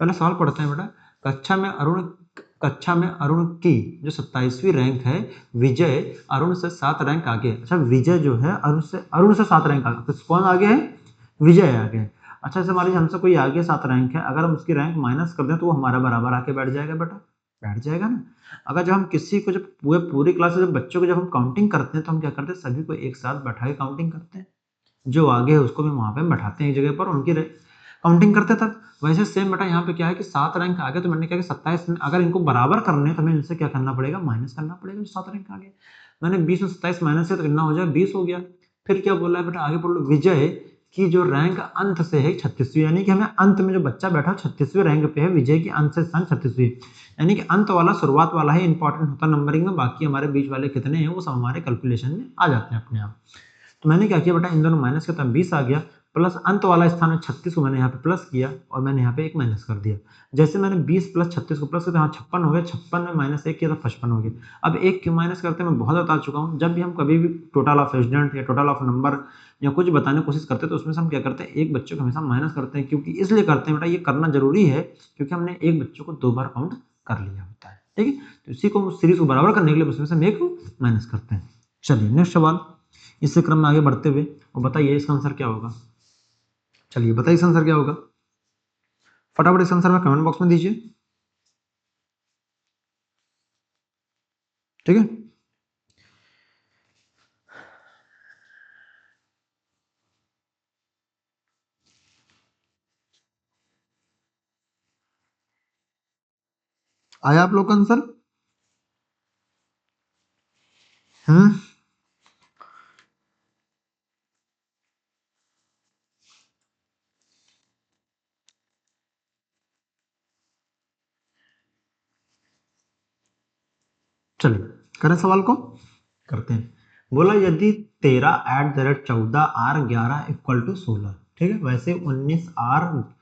पहले सवाल पढ़ते हैं बेटा, कक्षा में अरुण की जो 27वीं रैंक है, विजय अरुण से 7 रैंक आगे है। अच्छा विजय जो है अरुण से 7 रैंक आगे, तो कौन आगे है, विजय आगे है। अच्छा जैसे मान लीजिए हमसे कोई आगे 7 रैंक है, अगर हम उसकी रैंक माइनस कर दें तो वो हमारा बराबर आके बैठ जाएगा बेटा, बैठ जाएगा ना। अगर जब हम किसी को जब पूरी क्लास में जब बच्चों को जब हम काउंटिंग करते हैं तो हम क्या करते हैं, सभी को एक साथ बैठा के काउंटिंग करते हैं, जो आगे है उसको भी वहां पे बैठाते हैं एक जगह पर, उनकी काउंटिंग करते तब। वैसे सेम बेटा यहाँ पे क्या है कि 7 रैंक आगे, तो मैंने क्या कि 27, अगर इनको बराबर करने हैं तो हमें इनसे क्या करना पड़ेगा, माइनस करना पड़ेगा, जो 7 रैंक आगे। मैंने 20 में 27 माइनस से तो कितना हो जाएगा 20 हो गया। फिर क्या बोला है बेटा, आगे पढ़ लो, विजय की जो रैंक अंत से है 36वीं, यानी कि हमें अंत में जो बच्चा बैठा 36वें रैंक पे है, विजय की अंत से स्थान 36वीं, यानी कि अंत वाला शुरुआत वाला है इंपॉर्टेंट होता नंबरिंग में, बाकी हमारे बीच वाले कितने हैं वो सब हमारे कैलकुलेशन में आ जाते हैं अपने आप। तो मैंने क्या किया बेटा, इन दोनों माइनस किया, 20 आ गया, प्लस अंत वाला स्थान है 36 को मैंने यहाँ पे प्लस किया, और मैंने यहाँ पे एक माइनस कर दिया। जैसे मैंने 20 प्लस 36 को प्लस किया, यहाँ 56 हो गया, 56 में माइनस 1 किया तो 55 हो गया। अब एक क्यों माइनस करते हैं, मैं बहुत बता चुका हूँ, जब भी हम कभी भी टोटल ऑफ स्टूडेंट या टोटल ऑफ नंबर या कुछ बताने की कोशिश करते हैं तो उसमें से हम क्या करते हैं, एक बच्चे को हमेशा माइनस करते हैं, क्योंकि इसलिए करते हैं बेटा, ये करना जरूरी है, क्योंकि हमने एक बच्चों को 2 बार काउंट कर लिया होता है, ठीक है। तो इसी को सीरीज को बराबर करने के लिए उसमें से हम एक माइनस करते हैं। चलिए नेक्स्ट सवाल इसी क्रम में आगे बढ़ते हुए, और बताइए इसका आंसर क्या होगा। चलिए बताइए इसका आंसर क्या होगा, फटाफट इसका आंसर में कमेंट बॉक्स में दीजिए, ठीक है। आया आप लोग का आंसर? चलिए करें सवाल को, करते हैं। बोला यदि 13@14R11 ठीक है, वैसे 19R11R11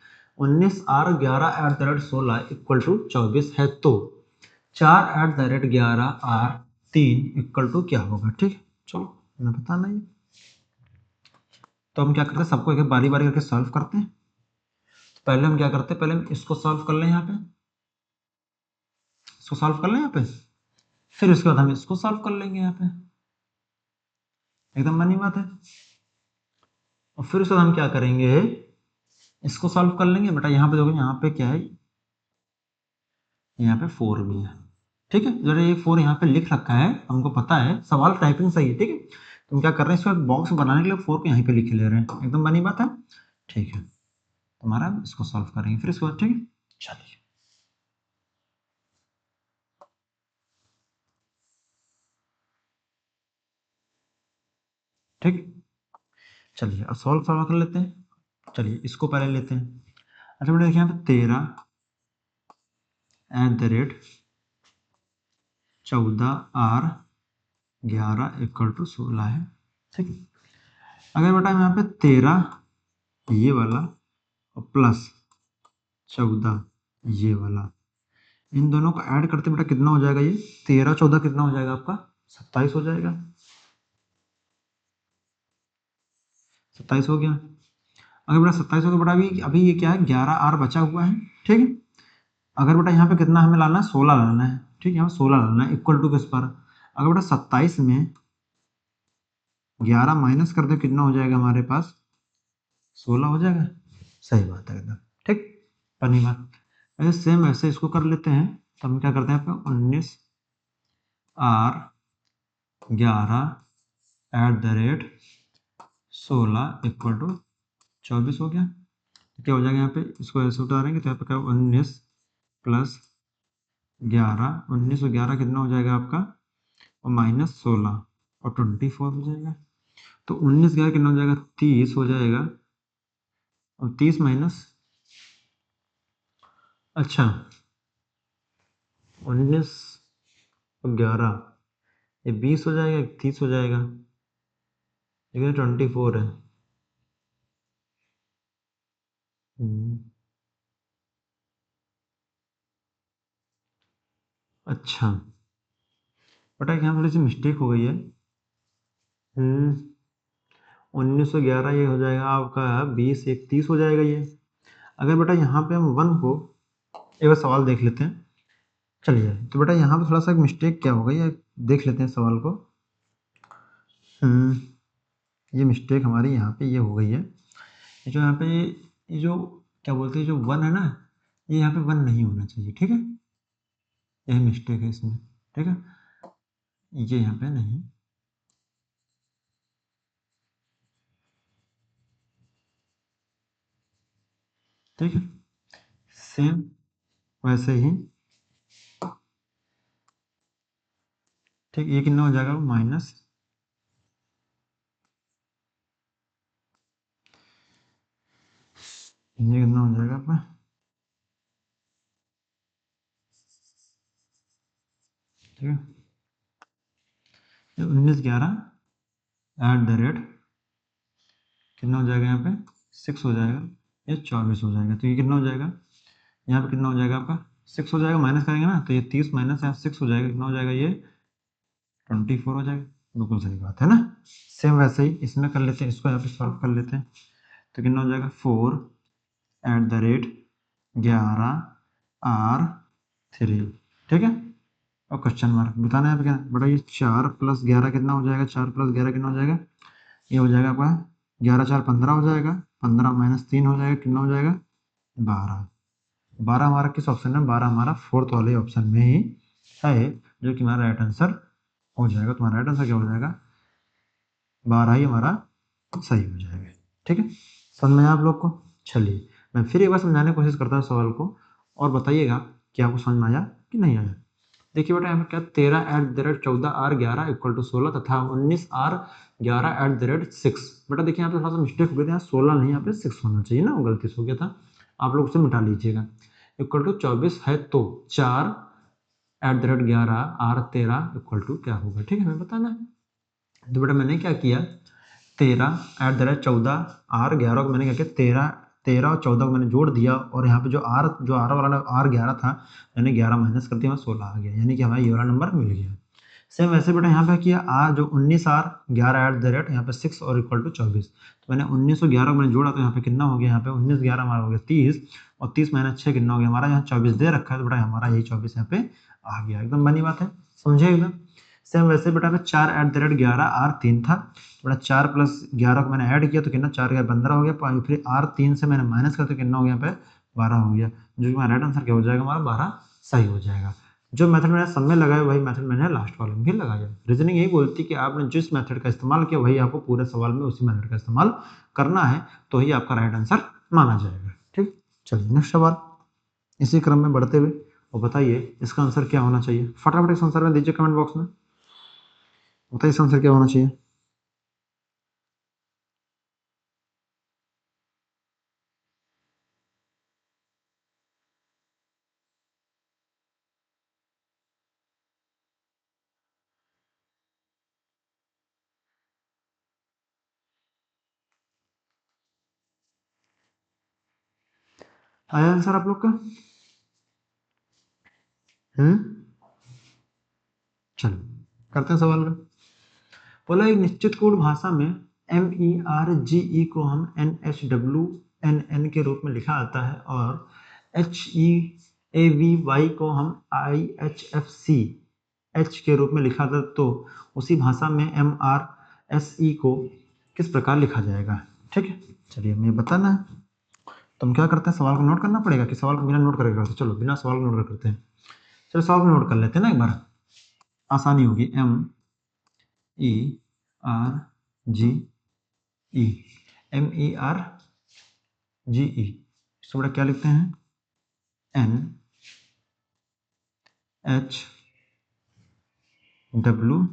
है तो 4@11R3 क्या होगा? ठीक है, चलो मैं बताना है। तो हम क्या करते हैं, सबको एक बारी बारी करके सॉल्व करते हैं। तो पहले हम क्या करते हैं, पहले हम इसको सॉल्व कर लें, यहाँ पे इसको सॉल्व कर लें यहाँ पे, फिर उसके बाद हम इसको सॉल्व कर लेंगे यहाँ पे, एकदम बनी बात है। और फिर उसके बाद हम क्या करेंगे, इसको सॉल्व कर लेंगे। बेटा यहाँ पे देखो, यहाँ पे क्या है, यहाँ पे 4 भी है, ठीक है। जरा ये 4 यहाँ पे लिख रखा है, हमको पता है, सवाल टाइपिंग सही है, ठीक है। तो हम क्या कर रहे हैं, इसको एक बॉक्स बनाने के लिए 4 को यहाँ पे लिख ले रहे हैं, एकदम बनी बात है, ठीक है। तुम्हारा इसको सॉल्व करेंगे फिर इसके बाद, ठीक है। चलिए ठीक है, चलिए अब सॉल्व सॉल्व कर लेते हैं। चलिए इसको पहले लेते हैं। अच्छा बेटा देखिए, यहाँ पे 13@14R11 है, ठीक है। अगर बेटा यहाँ पे 13 ये वाला और प्लस 14 ये वाला, इन दोनों को ऐड करते बेटा कितना हो जाएगा, ये 13 14 कितना हो जाएगा आपका, 27 हो जाएगा। 27 हो गया। अगर बेटा 27 हो गया बेटा, अभी अभी ये क्या है, 11R बचा हुआ है, ठीक है। अगर बेटा यहाँ पे कितना हमें लाना है, 16 लाना है, ठीक है, यहाँ 16 लाना है इक्वल टू किस पर। अगर बेटा 27 में 11 माइनस कर दे, कितना हो जाएगा हमारे पास, 16 हो जाएगा। सही बात है एकदम, ठीक, पनी बात। ऐसे सेम ऐसे इसको कर लेते हैं। तो हम क्या करते हैं, यहाँ पे 19R11 इक्वल टू 24 हो गया। क्या हो जाएगा यहाँ पे, इसको ऐसे उतारेंगे तो यहाँ पे क्या, 19 प्लस 11, 19 और 11 कितना हो जाएगा आपका, और माइनस 16 और 24 हो जाएगा। तो 19 11 कितना हो जाएगा, 30 हो जाएगा। और 30 माइनस, अच्छा 19 और 11 ये 20 हो जाएगा, 30 हो जाएगा, लेकिन 24 है। हम्म, अच्छा बटा यहाँ थोड़ी सी मिस्टेक हो गई है। 1911 ये हो जाएगा आपका 20 एक 30 हो जाएगा ये। अगर बेटा यहाँ पे हम 1 को एक बार सवाल देख लेते हैं। चलिए तो बेटा यहाँ पे थोड़ा सा एक मिस्टेक क्या हो गई है, देख लेते हैं सवाल को। ये मिस्टेक हमारी यहाँ पे ये हो गई है, ये जो यहाँ पे ये जो क्या बोलते हैं, जो 1 है ना, ये यहाँ पे 1 नहीं होना चाहिए, ठीक है। यही मिस्टेक है इसमें, ठीक है, ये यहाँ पे नहीं, ठीक है। सेम वैसे ही, ठीक, ये कितना हो जाएगा, माइनस, ये कितना हो जाएगा आपका, ठीक है। 19 11 कितना हो जाएगा, यहाँ पे 6 हो जाएगा, ये 24 हो जाएगा। तो ये कितना हो जाएगा, यहाँ पे कितना हो जाएगा आपका 6 हो जाएगा, माइनस करेंगे ना तो ये 30 माइनस यहाँ 6 हो जाएगा, कितना हो जाएगा, ये 24 हो जाएगा। बिल्कुल सही बात है ना। सेम वैसे ही इसमें कर लेते हैं, इसको यहाँ पे सॉल्व कर लेते हैं। तो कितना हो जाएगा, 4@11R3, ठीक है। और क्वेश्चन मार्क बताना है क्या बेटा, ये 4 + 11 कितना हो जाएगा, 4 + 11 कितना हो जाएगा, ये हो जाएगा आपका 11 4 15 हो जाएगा, 15 माइनस 3 हो जाएगा, कितना हो जाएगा, 12। 12 हमारा किस ऑप्शन में, 12 हमारा फोर्थ वाले ऑप्शन में ही है, जो कि हमारा राइट आंसर हो जाएगा। तुम्हारा राइट आंसर क्या हो जाएगा, 12 ही हमारा सही हो जाएगा, ठीक है। समझ में आया आप लोग को। चलिए मैं फिर एक बार समझाने की कोशिश करता हूँ सवाल को, और बताइएगा क्या आपको समझ में आया कि नहीं आया? देखिए बेटा यहाँ पे क्या 13@14R11 इक्वल टू 16 तथा 19R11@6। बेटा देखिए यहाँ पे थोड़ा सा मिस्टेक हो गया था, यहाँ 16 नहीं यहाँ पे 6 होना चाहिए ना, वो गलती से हो गया था, आप लोग उसे मिटा लीजिएगा। इक्वल टू 24 है तो 4@11R13 इक्वल टू क्या होगा, ठीक है, हमें बताना है। तो बेटा मैंने क्या किया, 13@14R11 को मैंने क्या किया, 13 और 14 को मैंने जोड़ दिया और यहाँ पे जो आर वाला R11 था मैंने 11 माइनस कर दिया, 16 आ गया, यानी कि हमें ये वाला नंबर मिल गया। सेम वैसे बेटा यहाँ पे किया आर जो 19R11 यहाँ पे 6 और इक्वल टू 24, तो मैंने 19 और 11 को मैंने जोड़ा तो यहाँ पे कितना हो गया, यहाँ पे 19 11 हमारा हो गया 30 और 30 माइनस 6 कितना हो गया हमारा, यहाँ 24 दे रखा है तो बेटा हमारा यही 24 यहाँ पे आ गया, एकदम बनी बात है, समझे एकदम। सेम वैसे बेटा 4@11R3 था, बेटा 4 प्लस 11 को मैंने ऐड किया तो कितना 4 का 15 हो गया, फिर R3 से मैंने माइनस किया तो कितना हो गया यहाँ पे 12 हो गया, जो कि हमारा राइट आंसर क्या हो जाएगा, हमारा 12 सही हो जाएगा। जो मेथड मैंने सब में लगाया वही मेथड मैंने लास्ट वाले में भी लगाया। रीजनिंग यही बोलती है कि आपने जिस मेथड का इस्तेमाल किया वही आपको पूरे सवाल में उसी मेथड का इस्तेमाल करना है, तो ही आपका राइट आंसर माना जाएगा। ठीक, चलिए नेक्स्ट सवाल इसी क्रम में बढ़ते हुए, और बताइए इसका आंसर क्या होना चाहिए, फटाफट इस आंसर में दीजिए कमेंट बॉक्स में, बताइए इसका आंसर क्या होना चाहिए। आया आंसर आप लोग का? चलो करते हैं सवाल का। बोला एक निश्चित कोड भाषा में MERGE को हम NHWNN के रूप में लिखा जाता है और HEAVY को हम IHFCH के रूप में लिखा जाता है, तो उसी भाषा में MRSE को किस प्रकार लिखा जाएगा। ठीक है, चलिए हमें बताना है, तो हम क्या करते हैं, सवाल को नोट करना पड़ेगा कि सवाल को बिना नोट करके करते हैं। चलो बिना सवाल को नोट करते हैं, चलो सवाल को नोट कर लेते हैं ना एक बार, आसानी होगी। MERGE इसको बड़ा क्या लिखते हैं, NHW,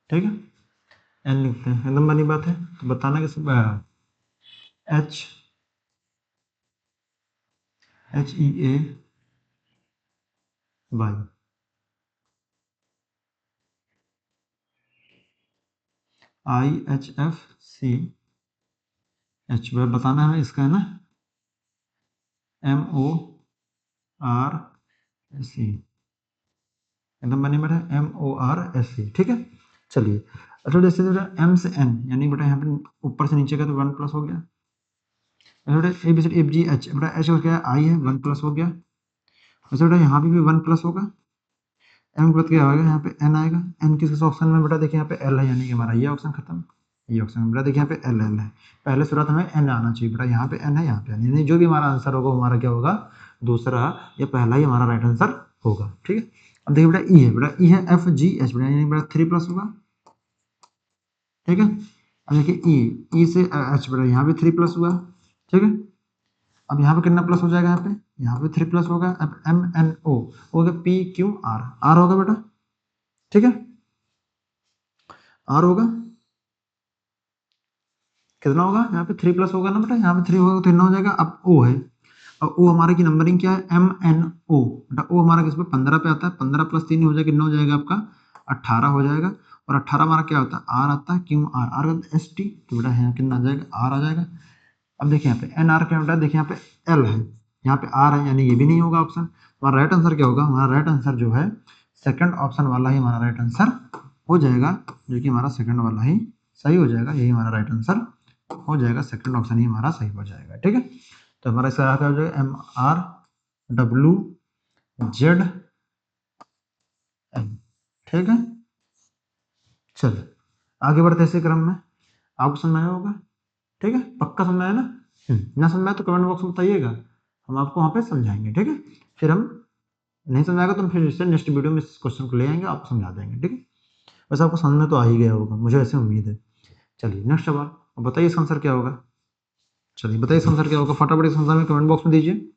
ठीक है, N लिखते हैं, एकदम बनी बात है। तो बताना किस HEAY IHFCH बताना है इसका, है ना, MORSE, एकदम बनी बेटा MORSE, ठीक है। चलिए अच्छा, जैसे M से N यानी बेटा यहाँ पे ऊपर से नीचे का तो 1 प्लस हो गया, बेटा ABCDFGH बेटा H हो गया I है 1 प्लस हो गया, वैसे बेटा यहाँ पे भी 1 प्लस होगा, M के बाद क्या आएगा, यहाँ पे N आएगा, N किस ऑप्शन में बेटा देखिए यहाँ पे L है, यानी कि हमारा ये ऑप्शन खत्म, ये ऑप्शन बेटा देखिए यहाँ पे L है, पहले शुरुआत हमें N आना चाहिए बेटा, यहाँ पे N है यहाँ पे N, यानी जो भी हमारा आंसर होगा हमारा क्या होगा, दूसरा या पहला ही हमारा राइट आंसर होगा। ठीक है, अब देखिए बेटा E है, बेटा E है FGH बेटा, यानी बेटा 3 प्लस होगा, ठीक है। अब देखिए E से H बेटा यहाँ पे 3 प्लस हुआ, ठीक है। अब यहाँ पे कितना प्लस हो जाएगा, यहाँ पे 3 प्लस होगा। अब MNO हो गया PQR, R होगा बेटा, ठीक है, R होगा, कितना होगा, यहाँ पे 3 प्लस होगा ना बेटा, यहाँ पे 3 होगा तो कितना हो जाएगा। अब O है, अब O हमारे की नंबरिंग क्या है, MNO बेटा, O हमारा किस पे 15 पे आता है, 15 प्लस 3 हो जाएगा, कितना हो जाएगा आपका 18 हो जाएगा, और 18 हमारा क्या होता है, R आता है, QR R ST, तो बेटा यहाँ कितना आ जाएगा, R आ जाएगा। अब देखिए यहाँ पे NR क्या बेटा, देखिए यहाँ पे L है, यहाँ पे R है, यानी ये भी नहीं होगा ऑप्शन, हमारा राइट आंसर क्या होगा, हमारा राइट आंसर जो है सेकंड ऑप्शन वाला ही हमारा राइट आंसर हो जाएगा, जो कि हमारा सेकंड वाला ही सही हो जाएगा, यही हमारा राइट आंसर हो जाएगा, सेकंड ऑप्शन ही हमारा सही हो जाएगा। ठीक है, तो हमारा इसका क्या हो जाएगा, MRWZN, ठीक है। चलिए आगे बढ़ते इसी क्रम में, आपको समझ आया होगा, ठीक है, पक्का समझ आया ना, ना समझ आया तो कमेंट बॉक्स में बताइएगा, हम आपको वहाँ पे समझाएंगे, ठीक है। फिर हम नहीं समझाएगा तो हम फिर इससे नेक्स्ट वीडियो में इस क्वेश्चन को ले आएंगे, आपको समझा देंगे, ठीक है। वैसे आपको समझ में तो आ ही गया होगा, मुझे ऐसे उम्मीद है। चलिए नेक्स्ट सवाल, बताइए इसका आंसर क्या होगा। चलिए बताइए इस आंसर क्या होगा, फटाफट इस आंसर में कमेंट बॉक्स में दीजिए।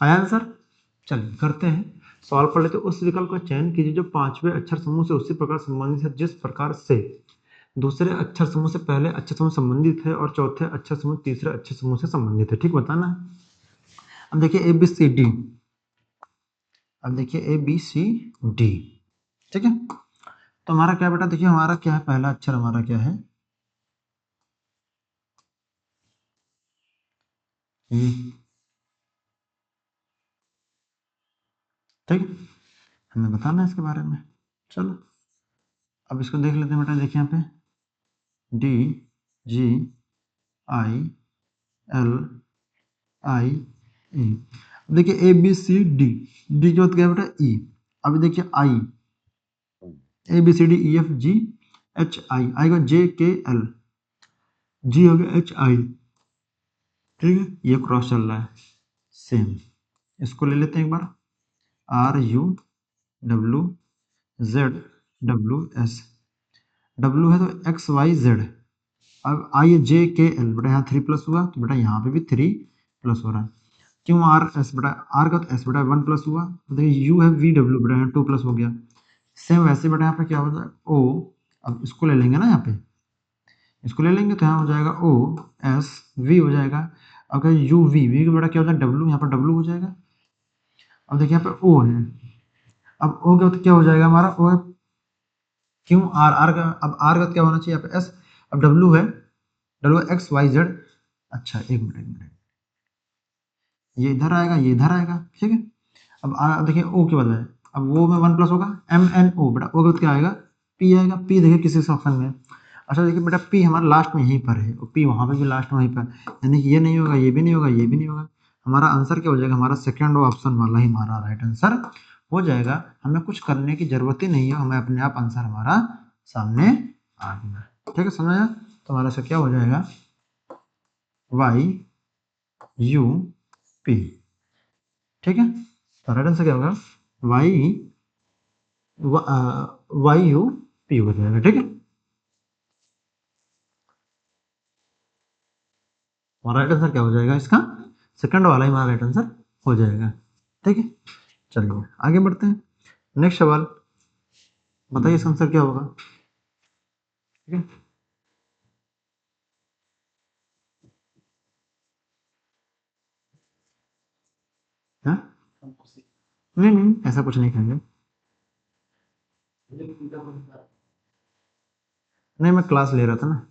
आया आंसर। चलिए करते हैं सॉल्व कर लेते हैं। उस विकल्प का चयन कीजिए जो पांचवें अक्षर समूह से उसी प्रकार संबंधित है जिस प्रकार से दूसरे अक्षर समूह से पहले अक्षर समूह संबंधित है और चौथे अक्षर समूह तीसरे अक्षर समूह से संबंधित है। ठीक बताना है। अब देखिए ए बी सी डी, अब देखिए ए बी सी डी, ठीक है। तो हमारा क्या बेटा, देखिए हमारा क्या है, पहला अक्षर हमारा क्या है, ठीक है, हमें बताना है इसके बारे में। चलो अब इसको देख लेते हैं बेटा। देखिए यहाँ पे D G I L I E, देखिए A B C D, D के बाद क्या बेटा ई, अब देखिए I, A B C D E F G H I, I का जे के एल, जी हो गया एच आई, ठीक है, ये क्रॉस चल रहा है सेम। इसको ले लेते हैं एक बार, R U W Z W S, W है तो एक्स वाई जेड, अब आई जे के एल, बेटा यहाँ 3 प्लस हुआ तो बेटा यहाँ पे भी 3 प्लस हो रहा है। क्यों आर एस, बेटा आर का तो एस बेटा 1 प्लस हुआ, तो देखिए यू है वी डब्ल्यू, बेटा यहाँ 2 प्लस हो गया। सेम वैसे बेटा यहाँ पे क्या होता है ओ, अब इसको ले लेंगे ना, यहाँ पे इसको ले लेंगे तो यहाँ हो जाएगा ओ एस वी हो जाएगा। अगर यू वी, वी का बेटा क्या होता है डब्ल्यू, यहाँ पर डब्ल्यू हो जाएगा। अब देखिए यहाँ पे ओ है, अब ओ का तो क्या हो जाएगा हमारा ओ है, क्यों आर, आर का अब आर का क्या होना चाहिए यहाँ पे एस, अब डब्ल्यू है डब्ल्यू एक्स वाई जेड। अच्छा एक मिनट, ये इधर आएगा ये इधर आएगा, ठीक है। अब देखिए ओ के बाद में, अब वो में 1 प्लस होगा एम एन ओ, बेटा ओ के बाद क्या आएगा पी आएगा, पी देखिए किसी ऑप्शन में। अच्छा देखिए बेटा पी हमारा लास्ट में यहीं पर है और पी वहाँ पे भी लास्ट में वहीं पर, यानी कि ये नहीं होगा ये भी नहीं होगा ये भी नहीं होगा। हमारा आंसर क्या हो जाएगा, हमारा सेकेंड ऑप्शन वाला ही हमारा राइट आंसर हो जाएगा। हमें कुछ करने की जरूरत ही नहीं है, हमें अपने आप आंसर हमारा सामने आ गया, ठीक है, समझ आया। तो हमारा से क्या हो जाएगा वाई यू पी, ठीक है। तो राइट आंसर क्या होगा वाई वाई यू पी हो जाएगा, ठीक है। हमारा राइट आंसर क्या हो जाएगा इसका, सेकंड वाला ही हमारा राइट आंसर हो जाएगा, ठीक है। चलिए आगे बढ़ते हैं। नेक्स्ट सवाल बताइए इसका आंसर क्या होगा, ठीक है। हाँ? नहीं नहीं ऐसा कुछ नहीं कहेंगे, नहीं मैं क्लास ले रहा था ना।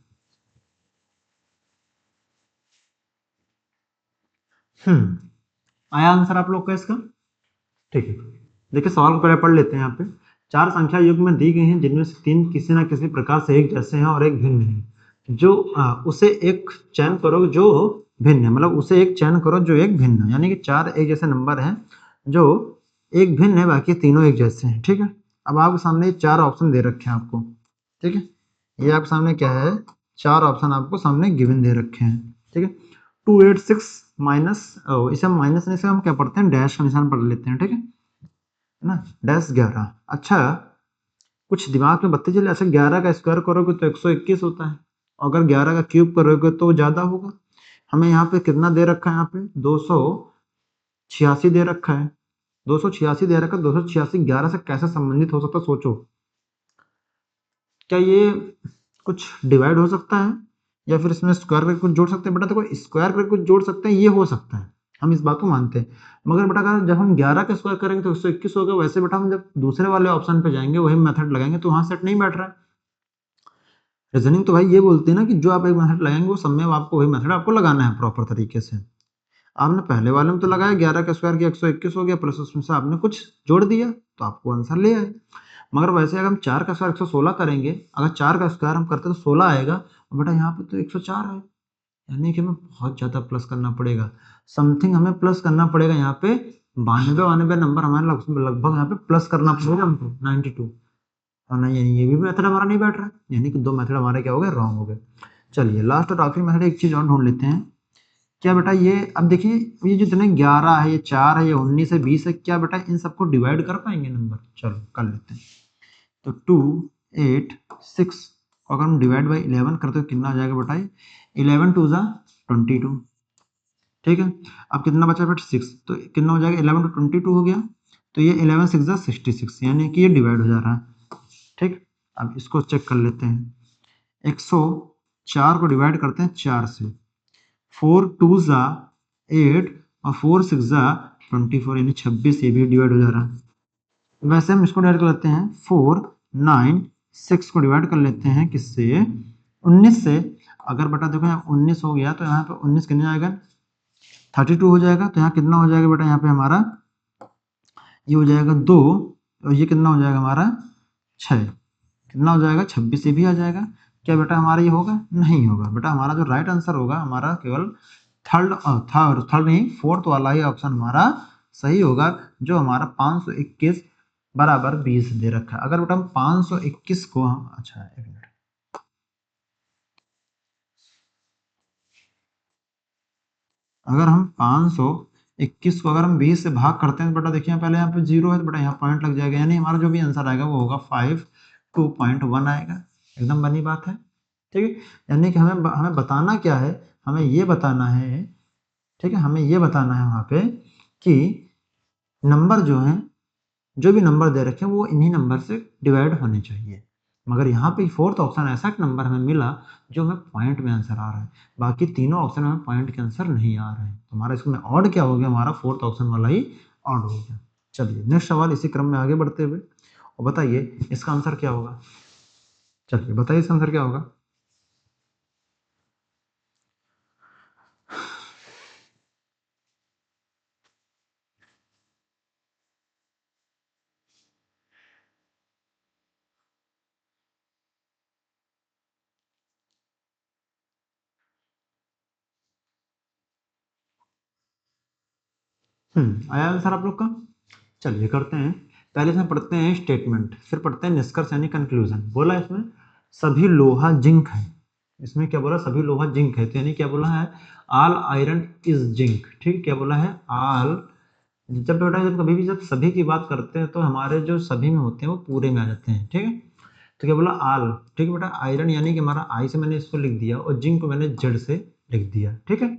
आया आंसर आप लोग का इसका, ठीक है। देखिए सवाल को पहले पढ़ लेते हैं। यहाँ पे 4 संख्या युग्म में दी गई हैं जिनमें से 3 किसी न किसी प्रकार से एक जैसे हैं और एक भिन्न है। जो उसे एक चयन करो जो भिन्न है, मतलब उसे एक चयन करो जो एक भिन्न है, यानी कि 4 एक जैसे नंबर हैं जो एक भिन्न है बाकी तीनों एक जैसे हैं, ठीक है। अब आपके सामने 4 ऑप्शन दे रखे हैं आपको, ठीक है। ये आपके सामने क्या है, 4 ऑप्शन आपको सामने गिवन दे रखे हैं, ठीक है। 286 माइनस, इसे हम माइनस नहीं से हम क्या पढ़ते हैं डैश का निशान पढ़ लेते हैं, ठीक है ना, डैश 11। अच्छा कुछ दिमाग में बत्ती चले, अच्छा 11 का स्क्वायर करोगे तो 121 होता है, अगर 11 का क्यूब करोगे तो ज़्यादा होगा। हमें यहाँ पे कितना दे रखा है, यहाँ पे 286 दे रखा है, 286 दे रखा है, 286 11 से कैसे संबंधित हो सकता है सोचो। क्या ये कुछ डिवाइड हो सकता है या फिर इसमें स्क्वायर करके कुछ जोड़ सकते हैं, बेटा देखो स्क्वायर करके कुछ जोड़ सकते हैं ये हो सकता है, हम इस बात को मानते हैं। मगर बेटा अगर जब हम 11 का स्क्वायर करेंगे तो 121 होगा, वैसे बेटा हम जब दूसरे वाले ऑप्शन पे जाएंगे वही मेथड लगाएंगे तो वहां सेट नहीं बैठ रहा है। रीजनिंग तो भाई ये बोलती है ना कि जो आप एक मेथड लगाएंगे वो सब में आपको वही मेथड आपको लगाना है प्रॉपर तरीके से। आपने पहले वाले में तो लगाया 11 का स्क्वायर किया 121 हो गया, प्लस उसमें से आपने कुछ जोड़ दिया तो आपको आंसर ले आए। मगर वैसे अगर हम 4 का स्क्वायर 116 करेंगे, अगर 4 का स्क्वायर हम करते तो 16 आएगा, और बेटा यहाँ पे तो 104 है, यानी कि हमें बहुत ज़्यादा प्लस करना पड़ेगा, समथिंग हमें प्लस करना पड़ेगा यहाँ पे, 92 नंबर हमारे लगभग यहाँ पे प्लस करना पड़ेगा हमको 92, और नहीं यानी ये भी मेथड हमारा नहीं बैठ रहा है, यानी कि 2 मेथड हमारे क्या हो गए, रॉन्ग हो गए। चलिए लास्ट और आखिरी मेथड एक चीज़ और ढूंढ लेते हैं, क्या बेटा ये अब देखिए ये जितने 11 है, ये 4 है, ये 19 है, 20 है, क्या बेटा इन सबको डिवाइड कर पाएंगे नंबर? चलो कर लेते हैं। तो 2 8 6 को अगर हम डिवाइड बाई 11 करते तो कितना आ जाएगा बेटा? 11 2 जा 22, ठीक है। अब कितना बचा बेटा? 6, तो कितना हो जाएगा? 11 to 22 हो गया, तो ये 11 6 जा 66, यानी कि ये डिवाइड हो जा रहा है, ठीक। अब इसको चेक कर लेते हैं, 104 को डिवाइड करते हैं 4 से, 4 2 जा 8 और 4 6 जा 24, यानी 26, ये भी डिवाइड हो जा रहा है। वैसे हम इसको डिवाइड कर लेते हैं 4 9 6 को डिवाइड कर लेते हैं किससे? 19 से। अगर बेटा देखो यहाँ 19 हो गया तो यहाँ पे 19 कितने आएगा? 32 हो जाएगा, तो यहाँ कितना हो जाएगा बेटा? यहाँ पे हमारा ये हो जाएगा 2, और ये कितना हो जाएगा हमारा? 6, कितना हो जाएगा? 26, ये भी आ जाएगा। क्या बेटा हमारा ये होगा? नहीं होगा बेटा, हमारा जो राइट आंसर होगा हमारा केवल थर्ड नहीं, फोर्थ वाला ही ऑप्शन हमारा सही होगा, जो हमारा 521 बराबर 20 दे रखा है। अगर बेटा हम 521 को हम, अच्छा एक मिनट, अगर हम 521 को अगर हम 20 से भाग करते हैं तो बेटा देखिए पहले यहाँ पे 0 है, तो बेटा यहाँ पॉइंट लग जाएगा, यानी हमारा जो भी आंसर आएगा वो होगा 52.1 आएगा, एकदम बनी बात है, ठीक है। यानी कि हमें हमें बताना क्या है? हमें ये बताना है, ठीक है, हमें ये बताना है वहाँ पे कि नंबर जो है, जो भी नंबर दे रखे हैं वो इन्हीं नंबर से डिवाइड होने चाहिए। मगर यहाँ पे फोर्थ ऑप्शन ऐसा एक नंबर हमें मिला जो हमें पॉइंट में आंसर आ रहा है, बाकी तीनों ऑप्शन हमें पॉइंट के आंसर नहीं आ रहे हैं, तो हमारा इसमें ऑड क्या हो गया? हमारा फोर्थ ऑप्शन वाला ही ऑड हो गया। चलिए नेक्स्ट सवाल इसी क्रम में आगे बढ़ते हुए, और बताइए इसका आंसर क्या होगा? चलिए बताइए इसका आंसर क्या होगा? आया आंसर आप लोग का? चलिए करते हैं, पहले इसमें पढ़ते हैं स्टेटमेंट, फिर पढ़ते हैं निष्कर्ष यानी कंक्लूजन। बोला इसमें सभी लोहा जिंक है, इसमें क्या बोला? सभी लोहा जिंक है, तो यानी क्या बोला है? ऑल आयरन इज जिंक, ठीक। क्या बोला है? ऑल, जब बेटा जब कभी भी जब सभी की बात करते हैं तो हमारे जो सभी में होते हैं वो पूरे में आ जाते हैं, ठीक है। तो क्या बोला? ऑल, ठीक है बेटा। आयरन यानी कि हमारा आई से मैंने इसको लिख दिया, और जिंक को मैंने जेड से लिख दिया, ठीक है।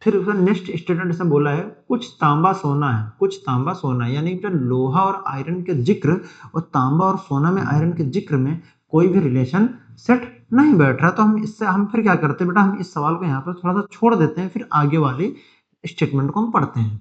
फिर उसका नेक्स्ट स्टेटमेंट इसमें बोला है कुछ तांबा सोना है, कुछ तांबा सोना है, यानी कि लोहा और आयरन के जिक्र और तांबा और सोना में आयरन के जिक्र में कोई भी रिलेशन सेट नहीं बैठ रहा, तो हम इससे हम फिर क्या करते हैं बेटा? हम इस सवाल को यहाँ पर थोड़ा सा छोड़ देते हैं, फिर आगे वाली स्टेटमेंट को हम पढ़ते हैं।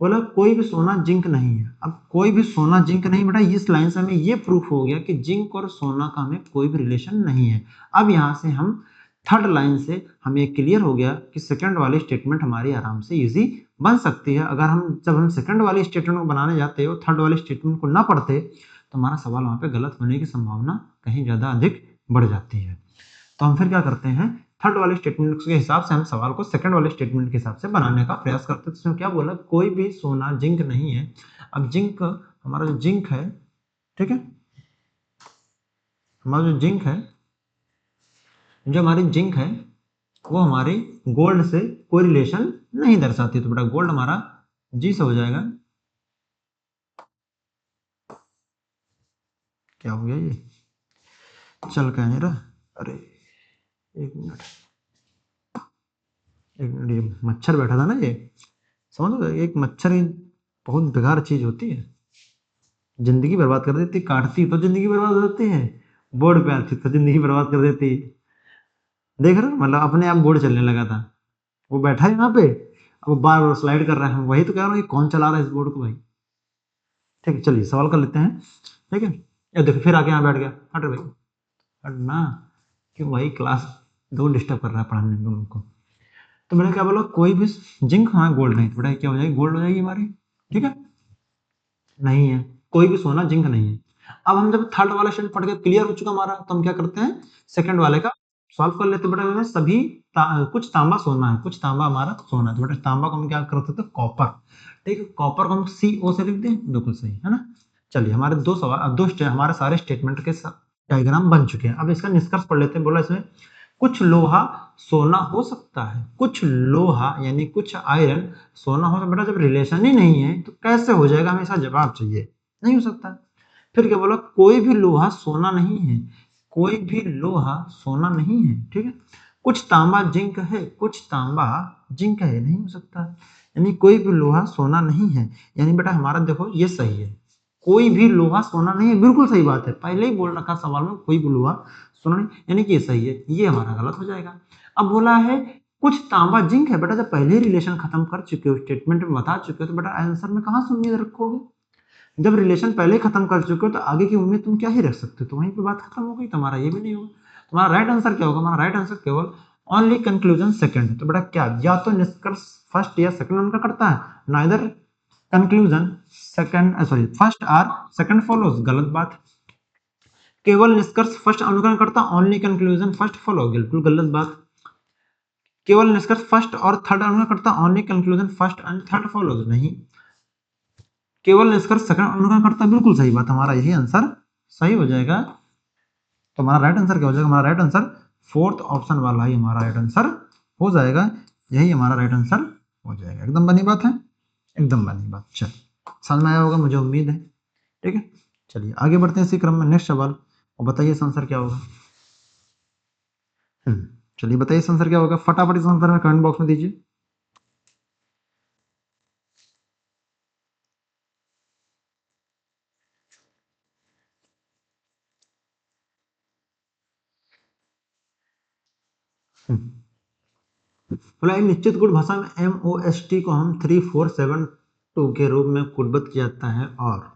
बोला कोई भी सोना जिंक नहीं है। अब कोई भी सोना जिंक नहीं बेटा, इस लाइन से हमें ये प्रूफ हो गया कि जिंक और सोना का हमें कोई भी रिलेशन नहीं है। अब यहाँ से हम थर्ड लाइन से हमें क्लियर हो गया कि सेकंड वाली स्टेटमेंट हमारी आराम से इजी बन सकती है। अगर हम जब हम सेकंड वाली स्टेटमेंट को बनाने जाते हो, थर्ड वाली स्टेटमेंट को ना पढ़ते, तो हमारा सवाल वहाँ पे गलत होने की संभावना कहीं ज़्यादा अधिक बढ़ जाती है। तो हम फिर क्या करते हैं? थर्ड वाले स्टेटमेंट के हिसाब से हम सवाल को सेकंड वाले स्टेटमेंट के हिसाब से बनाने का प्रयास करते हैं। इसमें क्या बोला? कोई भी सोना जिंक नहीं है। अब जिंक, हमारा जो जिंक है, ठीक है, हमारा जो जिंक है, जो हमारी जिंक है वो हमारी गोल्ड से कोई रिलेशन नहीं दर्शाती, तो बेटा गोल्ड हमारा जी से हो जाएगा। क्या हो गया? ये चल क्या नहीं रहा? अरे एक मिनट, ये मच्छर बैठा था ना, ये समझ लो, एक मच्छर ही बहुत बेकार चीज होती है, जिंदगी बर्बाद कर देती, काटती तो जिंदगी बर्बाद हो जाती है, बोर्ड पे आती तो जिंदगी बर्बाद कर देती। देख रहे हो, मतलब अपने आप बोर्ड चलने लगा था, वो बैठा है यहाँ पे, अब वो बार बार स्लाइड कर रहा है, वही तो कह रहा हूँ, ये कौन चला रहा है इस बोर्ड को भाई। ठीक है चलिए सवाल कर लेते हैं, ठीक है। ये देखो फिर आके यहाँ बैठ गया, हट भाई हट ना, क्यों भाई क्लास दो डिस्टर्ब कर रहा है पढ़ाने में तुम लोग को। तो मैंने क्या बोला? कोई भी जिंक, हाँ गोल्ड नहीं, तो बेटा क्या हो जाएगी? गोल्ड हो जाएगी हमारी, ठीक है। नहीं है, कोई भी सोना जिंक नहीं है। अब हम जब थर्ड वाला स्टेटमेंट पढ़ के क्लियर हो चुका हमारा, तो हम क्या करते हैं, सेकंड वाले का सॉल्व कर लेते हैं। बेटा हमें सभी कुछ तांबा सोना है, कुछ तांबा हमारा सोना है, तो बेटा तांबा को हम क्या करते थे, कॉपर, ठीक है, कॉपर को हम CO से लिख दें, बिल्कुल सही है ना। चलिए हमारे दो सवाल, हमारे सारे स्टेटमेंट के डायग्राम बन चुके हैं। अब इसका निष्कर्ष पढ़ लेते हैं। बोला इसमें कुछ लोहा सोना हो सकता है, कुछ लोहा यानी कुछ आयरन सोना हो सकता है। बेटा जब रिलेशन ही नहीं है तो कैसे हो जाएगा, हमेशा जवाब चाहिए, नहीं हो सकता। फिर क्या बोला, कोई भी लोहा सोना नहीं है, कोई भी लोहा सोना नहीं है, ठीक है। कुछ तांबा जिंक है, कुछ तांबा जिंक है, नहीं हो सकता। यानी कोई भी लोहा सोना नहीं है, यानी बेटा हमारा देखो ये सही है, कोई भी लोहा सोना नहीं है, बिल्कुल सही बात है, पहले ही बोल रखा सवाल में, कोई भी लोहा सोना नहीं, यानी कि ये सही है, ये हमारा गलत हो जाएगा। अब बोला है कुछ तांबा जिंक है, बेटा जब पहले ही रिलेशन खत्म कर चुके हो, स्टेटमेंट में बता चुके हो, तो बेटा आंसर में कहां से उम्मीद रखोगे। जब रिलेशन पहले ही खत्म कर चुके हो तो आगे की उम्मीद तुम क्या ही रख सकते हो, तो वहीं पे बात खत्म हो गई, तुम्हारा ये भी नहीं होगा। तुम्हारा राइट आंसर क्या होगा, हमारा राइट आंसर केवल ओनली कंक्लूजन सेकंड। तो बेटा क्या, या तो निष्कर्ष फर्स्ट या सेकंड उनका करता है, neither conclusion second sorry first और सेकंड फॉलोज, गलत बात। केवल निष्कर्ष फर्स्ट अनुकरण करता, ओनली कंक्लूजन फर्स्ट फॉलो, बिल्कुल गलत बात। केवल निष्कर्ष फर्स्ट और थर्ड अनुकरण करता, only conclusion first and third follows, नहीं। केवल निष्कर्ष सेकंड अनुकरण करता, बिल्कुल सही बात, हमारा यही आंसर सही हो जाएगा। तो हमारा राइट आंसर क्या हो जाएगा, हमारा राइट आंसर फोर्थ ऑप्शन वाला ही हमारा राइट आंसर हो जाएगा, यही हमारा राइट आंसर हो जाएगा। एकदम बनी बात है, एकदम बनी बात। चल समझ में आया होगा, मुझे उम्मीद है, ठीक है। चलिए आगे बढ़ते हैं इसी क्रम में, नेक्स्ट सवाल, और बताइए इस आंसर क्या होगा। चलिए बताइए इस आंसर क्या होगा, फटाफट इस आंसर में कमेंट बॉक्स में दीजिए। बोला एक निश्चित गुण भाषा में MOST को हम 3472 के रूप में कोडबद्ध किया जाता है, और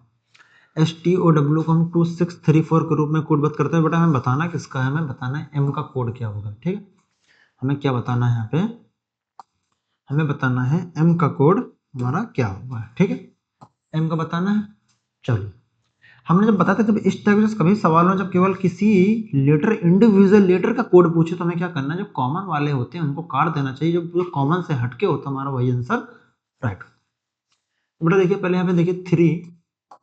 STOW को हम 2634 के रूप में कोडबद्ध करते हैं। बेटा हमें बताना किसका है, हमें बताना है M का कोड क्या होगा, ठीक है। हमें क्या बताना है यहाँ पे, हमें बताना है M का कोड हमारा क्या होगा, ठीक है, M का बताना है। चलिए हमने जब बताया था, जब इस टाइप से कभी सवाल में जब केवल किसी लेटर इंडिविजुअल लेटर का कोड पूछे तो हमें क्या करना है, जो कॉमन वाले होते हैं उनको काट देना चाहिए, जो कॉमन से हटके होता है हमारा वही आंसर राइट। बेटा देखिए पहले यहाँ पे देखिए 3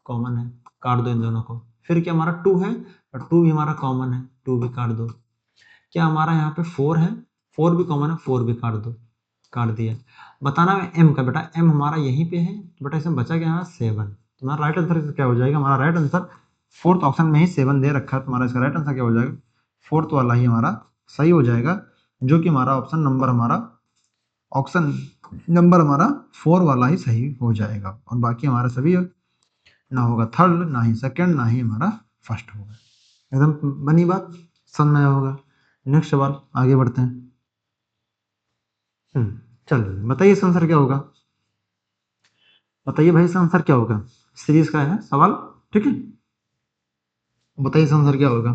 कॉमन है, काट दो इन दोनों को। फिर क्या हमारा 2 है, और 2 भी हमारा कॉमन है, 2 भी काट दो। क्या हमारा यहाँ पे 4 है, 4 भी कॉमन है, 4 भी काट दो, काट दिया। बताना है M का, बेटा M हमारा यहीं पे है, तो बेटा इसमें बचा क्या हमारा 7। तुम्हारा राइट आंसर क्या हो जाएगा, हमारा राइट आंसर फोर्थ ऑप्शन में ही 7 दे रखा है, तुम्हारा इसका राइट आंसर क्या हो जाएगा, फोर्थ वाला ही हमारा सही हो जाएगा, जो कि हमारा ऑप्शन नंबर हमारा 4 वाला ही सही हो जाएगा, और बाकी हमारा सभी ना होगा थर्ड, ना ही सेकंड, ना ही हमारा फर्स्ट होगा। एकदम बनी बात, समझ में आया होगा। नेक्स्ट सवाल आगे बढ़ते हैं। चलिए बताइए इसका आंसर क्या होगा, बताइए भाई इसका आंसर क्या होगा, सीरीज का है सवाल, ठीक है। बताइए इसका आंसर क्या होगा।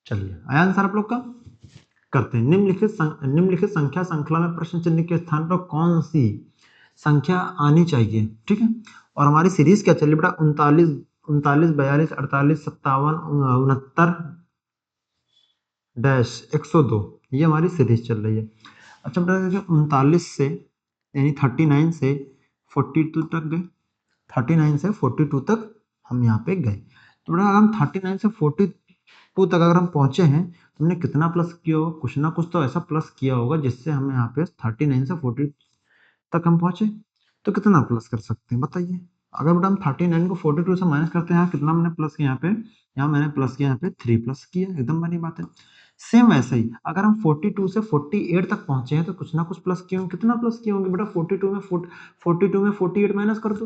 चलिए आया आंसर आप लोग का, करते हैं। निम्नलिखित संख्या श्रृंखला में प्रश्न चिन्ह के स्थान पर कौन सी संख्या आनी चाहिए, ठीक है। और हमारी सीरीज क्या चल रही बेटा, 39 42 48 57 69 -102, ये हमारी सीरीज चल रही है। अच्छा बेटा देखिए 39 से यानी 39 से 42 तक गए, 39 से 42 तक हम यहाँ पे गए। तो बेटा अगर हम 39 से 42 तक अगर हम पहुंचे हैं, तो हमने कितना प्लस किया होगा, कुछ ना कुछ तो ऐसा प्लस किया होगा जिससे हमें यहाँ पे 39 से 40 तक हम पहुंचे। तो कितना प्लस कर सकते हैं बताइए। अगर बेटा हम 39 को 42 से माइनस करते हैं, कितना हमने प्लस किया यहाँ पे, यहाँ मैंने प्लस किया, यहाँ पे 3 प्लस किया, एकदम बनी बात है। सेम वैसे ही अगर हम 42 से 48 तक पहुंचे हैं, तो कुछ ना कुछ प्लस किए होंगे, कितना प्लस किए होंगे बेटा, 42 में 48 माइनस कर दो,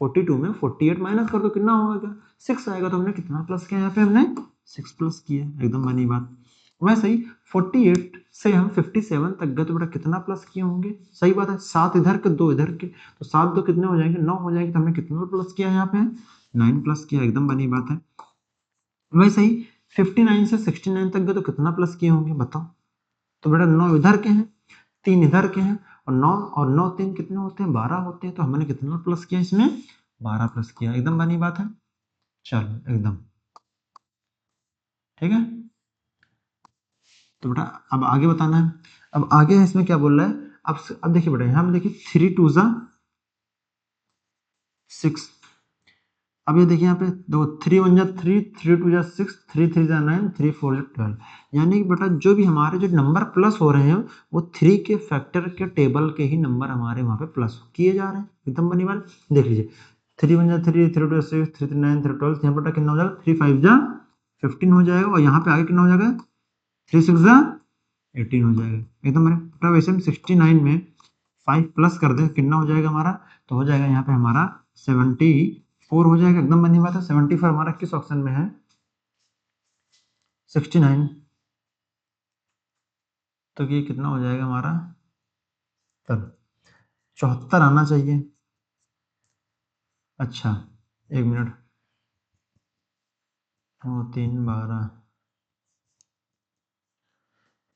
42 में 48 माइनस कर दो, कितना होगा, 6 आएगा। तो हमने कितना प्लस किया, यहाँ पे हमने 6 प्लस किया, एकदम बनी बात। वैसे ही 48 से हम 57 तक गए, तो बेटा कितना प्लस किए होंगे, सही बात है, 7 इधर के 2 इधर के, तो 7 2 कितने हो जाएंगे, 9 हो जाएंगे। तो हमने कितना प्लस किया यहाँ पे, 9 प्लस किया, एकदम बनी बात है। वैसे ही 59 से 69 तक गए, तो कितना प्लस किए होंगे बताओ। तो बेटा 9 इधर के हैं, 3 इधर के हैं और 9 3 कितने होते हैं 12 होते हैं, तो हमने कितना प्लस किया इसमें 12 प्लस किया, एकदम बनी बात है। चलो एकदम ठीक है। तो बेटा अब आगे बताना है, अब आगे इसमें क्या बोल रहा है, अब देखिए बेटा यहाँ पे देखिए 3 2 जा 6, अब ये देखिए यहाँ पे दो 3 1 जा 3 3 2 जा 6 3 3 जा 9 3 4 जा 12, यानी कि बेटा जो भी हमारे जो नंबर प्लस हो रहे हैं वो 3 के फैक्टर के टेबल के ही नंबर हमारे वहाँ पे प्लस किए जा रहे हैं, एकदम बनी बात। देख लीजिए 3 1 जा 3 3 2 जा 6 3 3 9 3 12, यहाँ बेटा कितना हो जाएगा 3 5 जा 15 हो जाएगा, और यहाँ पे आगे कितना हो जाएगा 3 6 जा 18 हो जाएगा, एकदम बने बेटा। वैसे हम 69 में 5 प्लस कर दें कितना हो जाएगा हमारा, तो हो जाएगा यहाँ पे हमारा 74 हो जाएगा, एकदम बनी बात है। 74 हमारा किस ऑप्शन में है 69, तो ये कितना हो जाएगा हमारा तब 74 आना चाहिए। अच्छा 1 मिनट, 2 3 12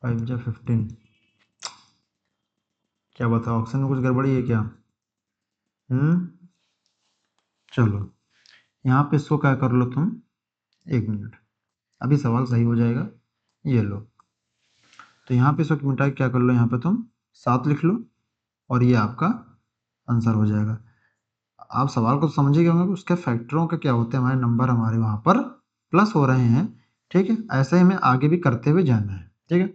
5 जा 15, क्या बताओ ऑप्शन में कुछ गड़बड़ी है क्या? चलो यहाँ पे इसको क्या कर लो तुम, 1 मिनट, अभी सवाल सही हो जाएगा, ये लो। तो यहाँ पे इसको मिटा के क्या कर लो, यहाँ पे तुम 7 लिख लो और ये आपका आंसर हो जाएगा। आप सवाल को समझे गए होंगे कि उसके फैक्टरों के क्या होते हैं, हमारे नंबर हमारे वहाँ पर प्लस हो रहे हैं, ठीक है। ऐसे ही हमें आगे भी करते हुए जाना है, ठीक है।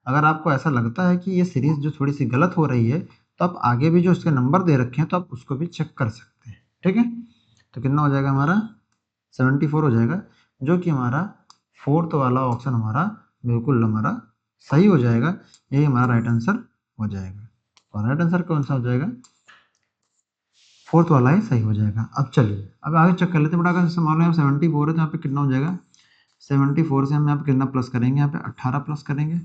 अगर आपको ऐसा लगता है कि ये सीरीज जो थोड़ी सी गलत हो रही है, तो आप आगे भी जो उसके नंबर दे रखे हैं तो आप उसको भी चेक कर सकते हैं, ठीक है। तो कितना हो जाएगा हमारा 74 हो जाएगा, जो कि हमारा फोर्थ वाला ऑप्शन हमारा बिल्कुल हमारा सही हो जाएगा, यही हमारा राइट आंसर हो जाएगा। और राइट आंसर कौन सा हो जाएगा, फोर्थ वाला ही सही हो जाएगा। अब चलिए अब आगे चेक कर लेते हैं बेटा, अगर जैसे मान लो यहाँ 74 है तो यहाँ पे कितना हो जाएगा, 74 से हम यहाँ पे कितना प्लस करेंगे, यहाँ पे 18 प्लस करेंगे,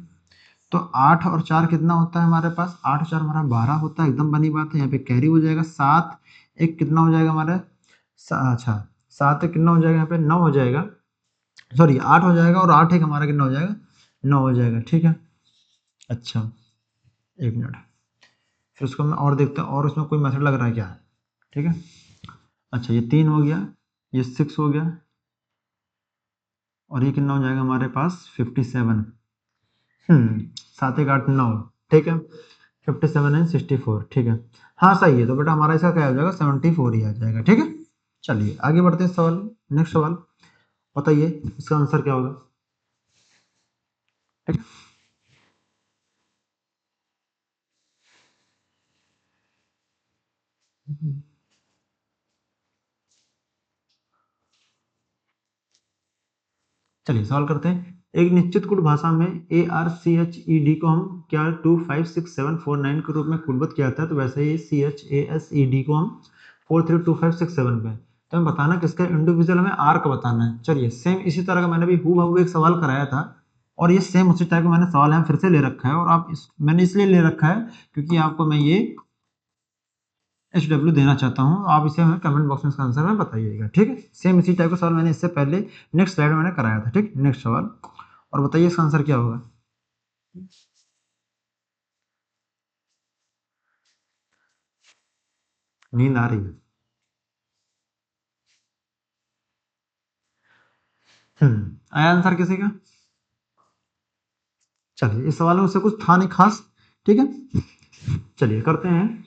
तो 8 और 4 कितना होता है हमारे पास, 8 और 4 हमारा 12 होता है, एकदम बनी बात है। यहाँ पे कैरी हो जाएगा 7 एक कितना हो जाएगा हमारे, अच्छा 7 एक कितना हो जाएगा, यहाँ पे 9 हो जाएगा, सॉरी 8 हो जाएगा, और 8 एक हमारा कितना हो जाएगा 9 हो जाएगा, ठीक है। अच्छा 1 मिनट, फिर उसको मैं और देखते हैं और उसमें कोई मेथड लग रहा है क्या, ठीक है। अच्छा ये 3 हो गया, ये 6 हो गया, और ये कितना हो जाएगा हमारे पास 57, 7 1 8 9, ठीक है। 57 एंड 64, ठीक है, हाँ सही है। तो बेटा हमारा इसका क्या हो जाएगा 74 ही आ जाएगा, ठीक है। चलिए आगे बढ़ते हैं सवाल, नेक्स्ट सवाल बताइए इसका आंसर क्या होगा, ठीक है। चलिए सवाल करते हैं। एक निश्चित कुल भाषा में ARCHED को हम क्या 2 5 6 7 4 9 के रूप में कुलबद्ध किया था, तो वैसे ही CHASED को हम 4 3 2 5 6 7 पे, तो हमें बताना किसका इंडिविजुअल हमें आर का बताना है। चलिए सेम इसी तरह का मैंने भी हूबहू एक सवाल कराया था, और ये सेम उसी टाइप का मैंने सवाल यहाँ फिर से ले रखा है, और आप मैंने इसलिए ले रखा है क्योंकि आपको मैं ये HW देना चाहता हूँ, आप इसे हमें कमेंट बॉक्स में इसका आंसर में बताइएगा, ठीक है। सेम इसी टाइप का सवाल मैंने इससे पहले नेक्स्ट स्लाइड में मैंने कराया था, ठीक। नेक्स्ट सवाल, और बताइए इसका आंसर क्या होगा। नींद आ रही है, आया आंसर किसी का? चलिए इस सवाल में उससे कुछ था नहीं खास, ठीक है। चलिए करते हैं,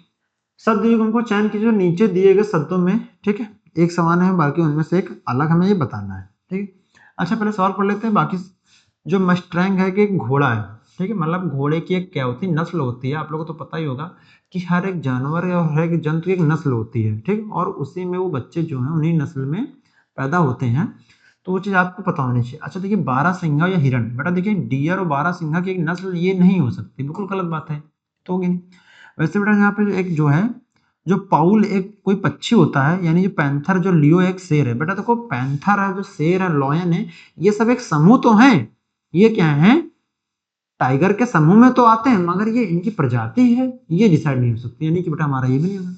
शब्द युग्म को चयन कीजिए जो नीचे दिए गए शब्दों में, ठीक है, एक समान है, बाकी उनमें से एक अलग हमें ये बताना है, ठीक है। अच्छा पहले सवाल पढ़ लेते हैं। बाकी जो मस्टैंग है कि एक घोड़ा है, ठीक है, मतलब घोड़े की एक क्या होती है नस्ल होती है, आप लोगों को तो पता ही होगा कि हर एक जानवर और हर एक जंतु की एक नस्ल होती है, ठीक, और उसी में वो बच्चे जो हैं उन्हीं नस्ल में पैदा होते हैं, तो वो चीज़ आपको पता होनी चाहिए। अच्छा देखिए बारहसिंगा या हिरण, बेटा देखिए डियर और बारहसिंगा की एक नस्ल ये नहीं हो सकती, बिल्कुल गलत बात है, तो होगी नहीं। वैसे बेटा यहाँ पे एक जो है जो पाउल एक कोई पक्षी होता है, यानी जो पैंथर, जो लियो एक शेर है, बेटा देखो पैंथर है, जो शेर है, लॉयन है, ये सब एक समूह तो है, ये क्या है टाइगर के समूह में तो आते हैं, मगर ये इनकी प्रजाति है ये डिसाइड नहीं हो सकती, यानी कि बेटा हमारा ये भी नहीं होगा।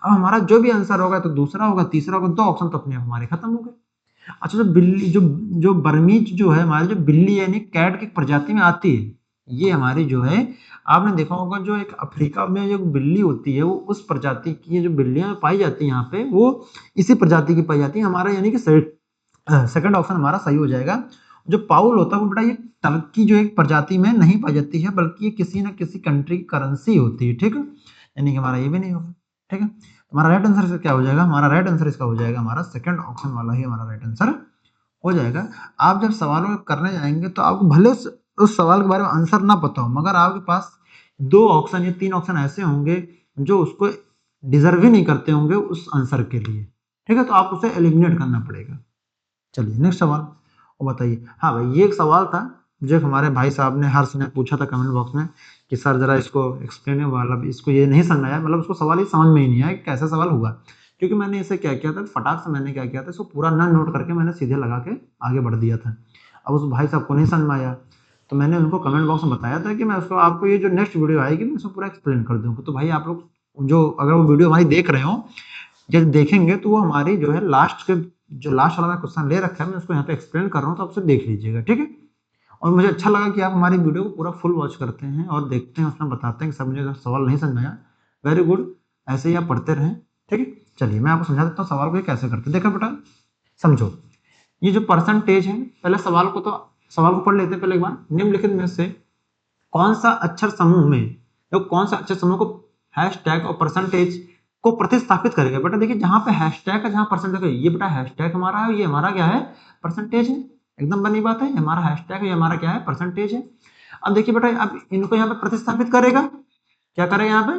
अब हमारा जो भी आंसर होगा तो दूसरा होगा, तीसरा होगा, दो ऑप्शन तो अपने हमारे खत्म हो गए। अच्छा जो बिल्ली जो जो बर्मीज जो है हमारी जो बिल्ली यानी कैट की प्रजाति में आती है, ये हमारी जो है आपने देखा होगा जो एक अफ्रीका में जो बिल्ली होती है वो उस प्रजाति की जो बिल्लियां पाई जाती है यहाँ पे वो इसी प्रजाति की पाई जाती है। हमारा यानी कि सेकंड ऑप्शन हमारा सही हो जाएगा। जो पाउल होता है वो बेटा ये टर्की जो एक प्रजाति में नहीं पाई जाती है, बल्कि ये किसी न किसी कंट्री की करेंसी होती है, ठीक है, यानी कि हमारा ये भी नहीं होगा, ठीक है। हमारा राइट आंसर इसका क्या हो जाएगा, हमारा राइट आंसर इसका हो जाएगा हमारा सेकंड ऑप्शन वाला ही हमारा राइट आंसर हो जाएगा। आप जब सवालों करने जाएंगे तो आपको भले उस सवाल के बारे में आंसर ना पता हो, मगर आपके पास 2 ऑप्शन या 3 ऑप्शन ऐसे होंगे जो उसको डिजर्व ही नहीं करते होंगे उस आंसर के लिए, ठीक है, तो आप उसे एलिमिनेट करना पड़ेगा। चलिए नेक्स्ट सवाल और बताइए। हाँ भाई ये एक सवाल था जो हमारे भाई साहब ने हर्ष ने पूछा था कमेंट बॉक्स में कि सर जरा इसको एक्सप्लेन वाला, इसको ये नहीं समझ आया, मतलब उसको सवाल ही समझ में ही नहीं आया कैसा सवाल हुआ, क्योंकि मैंने इसे क्या किया था फटाक से मैंने क्या किया था इसको पूरा ना नोट करके मैंने सीधे लगा के आगे बढ़ दिया था। अब उस भाई साहब को नहीं समझ में आया तो मैंने उनको कमेंट बॉक्स में बताया था कि मैं उसको आपको ये जो नेक्स्ट वीडियो आएगी मैं उसको पूरा एक्सप्लेन कर दूंगा। तो भाई आप लोग जो अगर वो वीडियो हमारी देख रहे हो जब देखेंगे तो वो हमारी जो है लास्ट के जो लास्ट वाला क्वेश्चन ले रखा है मैं उसको यहाँ पे एक्सप्लेन कर रहा हूँ, तो आप उसे देख लीजिएगा, ठीक है। और मुझे अच्छा लगा कि आप हमारी वीडियो को पूरा फुल वॉच करते हैं और देखते हैं, उसमें बताते हैं कि सब मुझे अगर सवाल नहीं समझ आया वेरी गुड, ऐसे ही आप पढ़ते रहें, ठीक है। चलिए मैं आपको समझा देता हूँ सवाल को कैसे करते हैं। देखो बेटा समझो, ये जो परसेंटेज है, पहले सवाल को पढ़ लेते हैं पहले एक बार। निम्नलिखित में से कौन सा अक्षर समूह में तो कौन सा अक्षर समूह को हैशटैग और परसेंटेज को प्रतिस्थापित करेगा। बेटा देखिए जहां पे हैशटैग है जहां परसेंटेज है, ये बेटा हैशटैग हमारा है, ये हमारा क्या है परसेंटेज है, एकदम बनी बात है, हमारा हैशटैग है, ये हमारा क्या है परसेंटेज है। अब देखिए बेटा अब इनको यहाँ पे प्रतिस्थापित करेगा, क्या करेगा यहाँ पे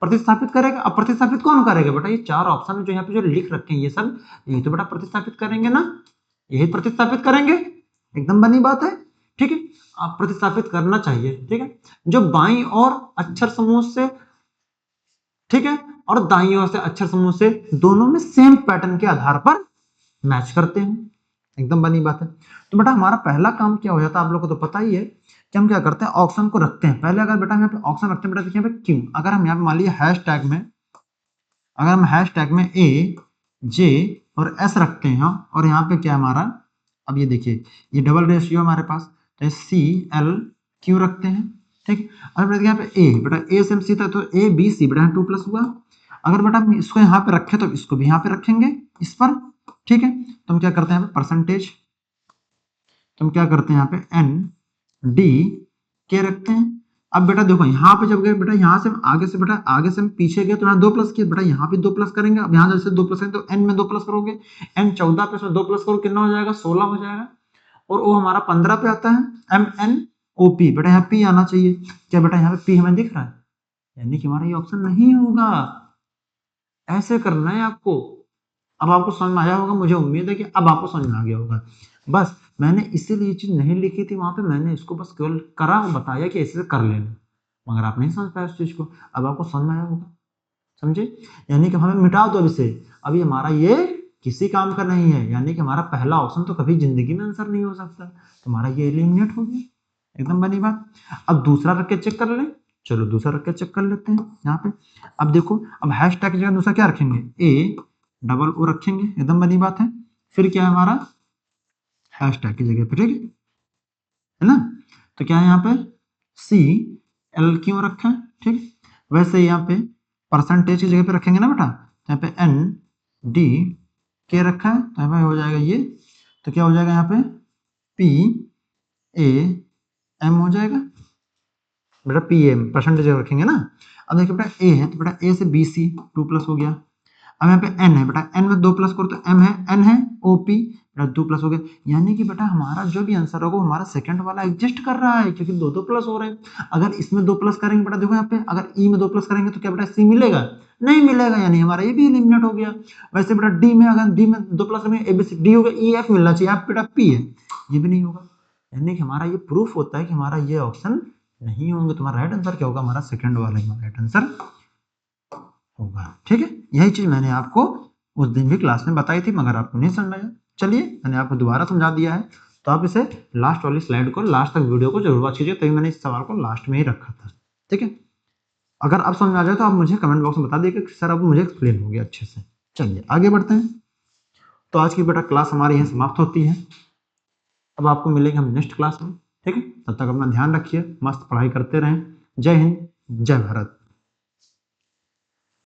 प्रतिस्थापित करेगा। अब प्रतिस्थापित कौन करेगा बेटा, ये 4 ऑप्शन जो यहाँ पे जो लिख रखे हैं ये सब, यही तो बेटा प्रतिस्थापित करेंगे ना, यही प्रतिस्थापित करेंगे, एकदम बनी बात है, ठीक है। आप प्रतिस्थापित करना चाहिए, ठीक है। जो बाईं और अक्षर समूह से, ठीक है, और दाईं ओर से अक्षर समूह से दोनों में सेम पैटर्न के आधार पर मैच करते हैं, एकदम बनी बात है। तो बेटा हमारा पहला काम क्या हो जाता है आप लोगों को तो पता ही है कि हम क्या करते हैं ऑप्शन को रखते हैं पहले। अगर बेटा यहाँ पे ऑप्शन रखते हैं बेटा देखिए क्यों, अगर हम यहाँ पे मान लीजिए हैशटैग में, अगर हम हैशटैग में ए जे और एस रखते हैं और यहाँ पे क्या हमारा, अब ये देखिए ये डबल रेशियो हमारे पास, तो सी एल क्यू रखते हैं, ठीक। अब बेटा यहाँ पे ए, बेटा ए से सी था तो ए बी सी बेटा 2+ हुआ। अगर बेटा हम इसको यहाँ पे रखें तो इसको भी यहाँ पे रखेंगे इस पर, ठीक है। तो हम क्या करते हैं यहाँ पे परसेंटेज, तो हम क्या करते हैं यहाँ पे एन डी के रखते हैं। अब बेटा देखो यहाँ पे जब गए बेटा यहाँ से आगे से बेटा आगे से हम पीछे गए तो यहाँ 2+ किया, बेटा यहाँ भी 2+ करेंगे। अब यहाँ जैसे 2+ करेंगे तो एन में 2+ करोगे, एन 14 पे इसमें 2+ करो कितना हो जाएगा 16 हो जाएगा, और ओ हमारा 15 पे आता है एम एन ओ पी, बेटा यहाँ पी आना चाहिए। क्या बेटा यहाँ पे पी हमें दिख रहा है, यानी कि हमारा ये ऑप्शन नहीं होगा, ऐसे करना है आपको। अब आपको समझ में आया होगा, मुझे उम्मीद है कि अब आपको समझ में आ गया होगा। बस मैंने इसीलिए ये चीज नहीं लिखी थी वहां पे, मैंने इसको बस केवल करा और बताया कि ऐसे कर लेना, मगर आप नहीं समझ पाए उस चीज को। अब आपको समझ में आया होगा, समझे, यानी कि हमें मिटा दो इसे, अभी हमारा ये किसी काम का नहीं है, यानी कि हमारा पहला ऑप्शन तो कभी जिंदगी में आंसर नहीं हो सकता, तो हमारा ये एलिमिनेट हो गया, एकदम बनी बात। अब दूसरा रख के चेक कर ले, चलो दूसरा रख के चेक कर लेते हैं यहाँ पे। अब देखो अब हैशटैग की जगह दूसरा क्या रखेंगे, ए डबल ओ रखेंगे, एकदम बनी बात है। फिर क्या है हमारा हैशटैग की जगह पे, ठीक है ना, तो क्या है यहाँ पे सी एल क्यों रखा है, ठीक। वैसे यहाँ पे परसेंटेज की जगह पे रखेंगे ना बेटा, यहाँ पे एन डी के रखा है तो यहाँ पे हो जाएगा ये, तो क्या हो जाएगा यहाँ पे पी ए एम हो जाएगा, बेटा पी एम परसेंटेज रखेंगे ना। अब देखिए बेटा ए है तो बेटा ए से बी सी 2+ हो गया। अब यहाँ पे एन है बेटा, एन में 2+ करो तो एम है एन है ओपी, बेटा 2+ हो गया, यानी कि बेटा हमारा जो भी आंसर होगा हमारा सेकंड वाला एग्जिस्ट कर रहा है क्योंकि 2+ हो रहे हैं। अगर इसमें 2+ करेंगे बेटा देखो यहाँ पे, अगर ई में 2+ करेंगे तो क्या बेटा सी मिलेगा, नहीं मिलेगा, यानी हमारा ये भी एलिमिनेट हो गया। वैसे बेटा डी में, अगर डी में 2+ करेंगे ए बी सी डी होगा, ई एफ मिलना चाहिए, आप बेटा पी है, ये भी नहीं होगा, यानी कि हमारा ये प्रूफ होता है कि हमारा ये ऑप्शन नहीं होंगे। तुम्हारा राइट आंसर क्या होगा, हमारा सेकंड वाला हमारा राइट आंसर होगा, ठीक है। यही चीज मैंने आपको उस दिन भी क्लास में बताई थी मगर आपको नहीं समझ आया, चलिए मैंने आपको दोबारा समझा दिया है, तो आप इसे लास्ट वाली स्लाइड को, लास्ट तक वीडियो को जरूर वॉच कीजिए, तभी मैंने इस सवाल को लास्ट में ही रखा था, ठीक है। अगर आप समझ में आ जाए तो आप मुझे कमेंट बॉक्स में बता दीजिए कि सर अब मुझे एक्सप्लेन हो गया अच्छे से। चलिए आगे बढ़ते हैं। तो आज की बेटा क्लास हमारी यहाँ समाप्त होती है, अब आपको मिलेंगे हम नेक्स्ट क्लास में, ठीक है। तब तक अपना ध्यान रखिए, मस्त पढ़ाई करते रहें, जय हिंद, जय भारत।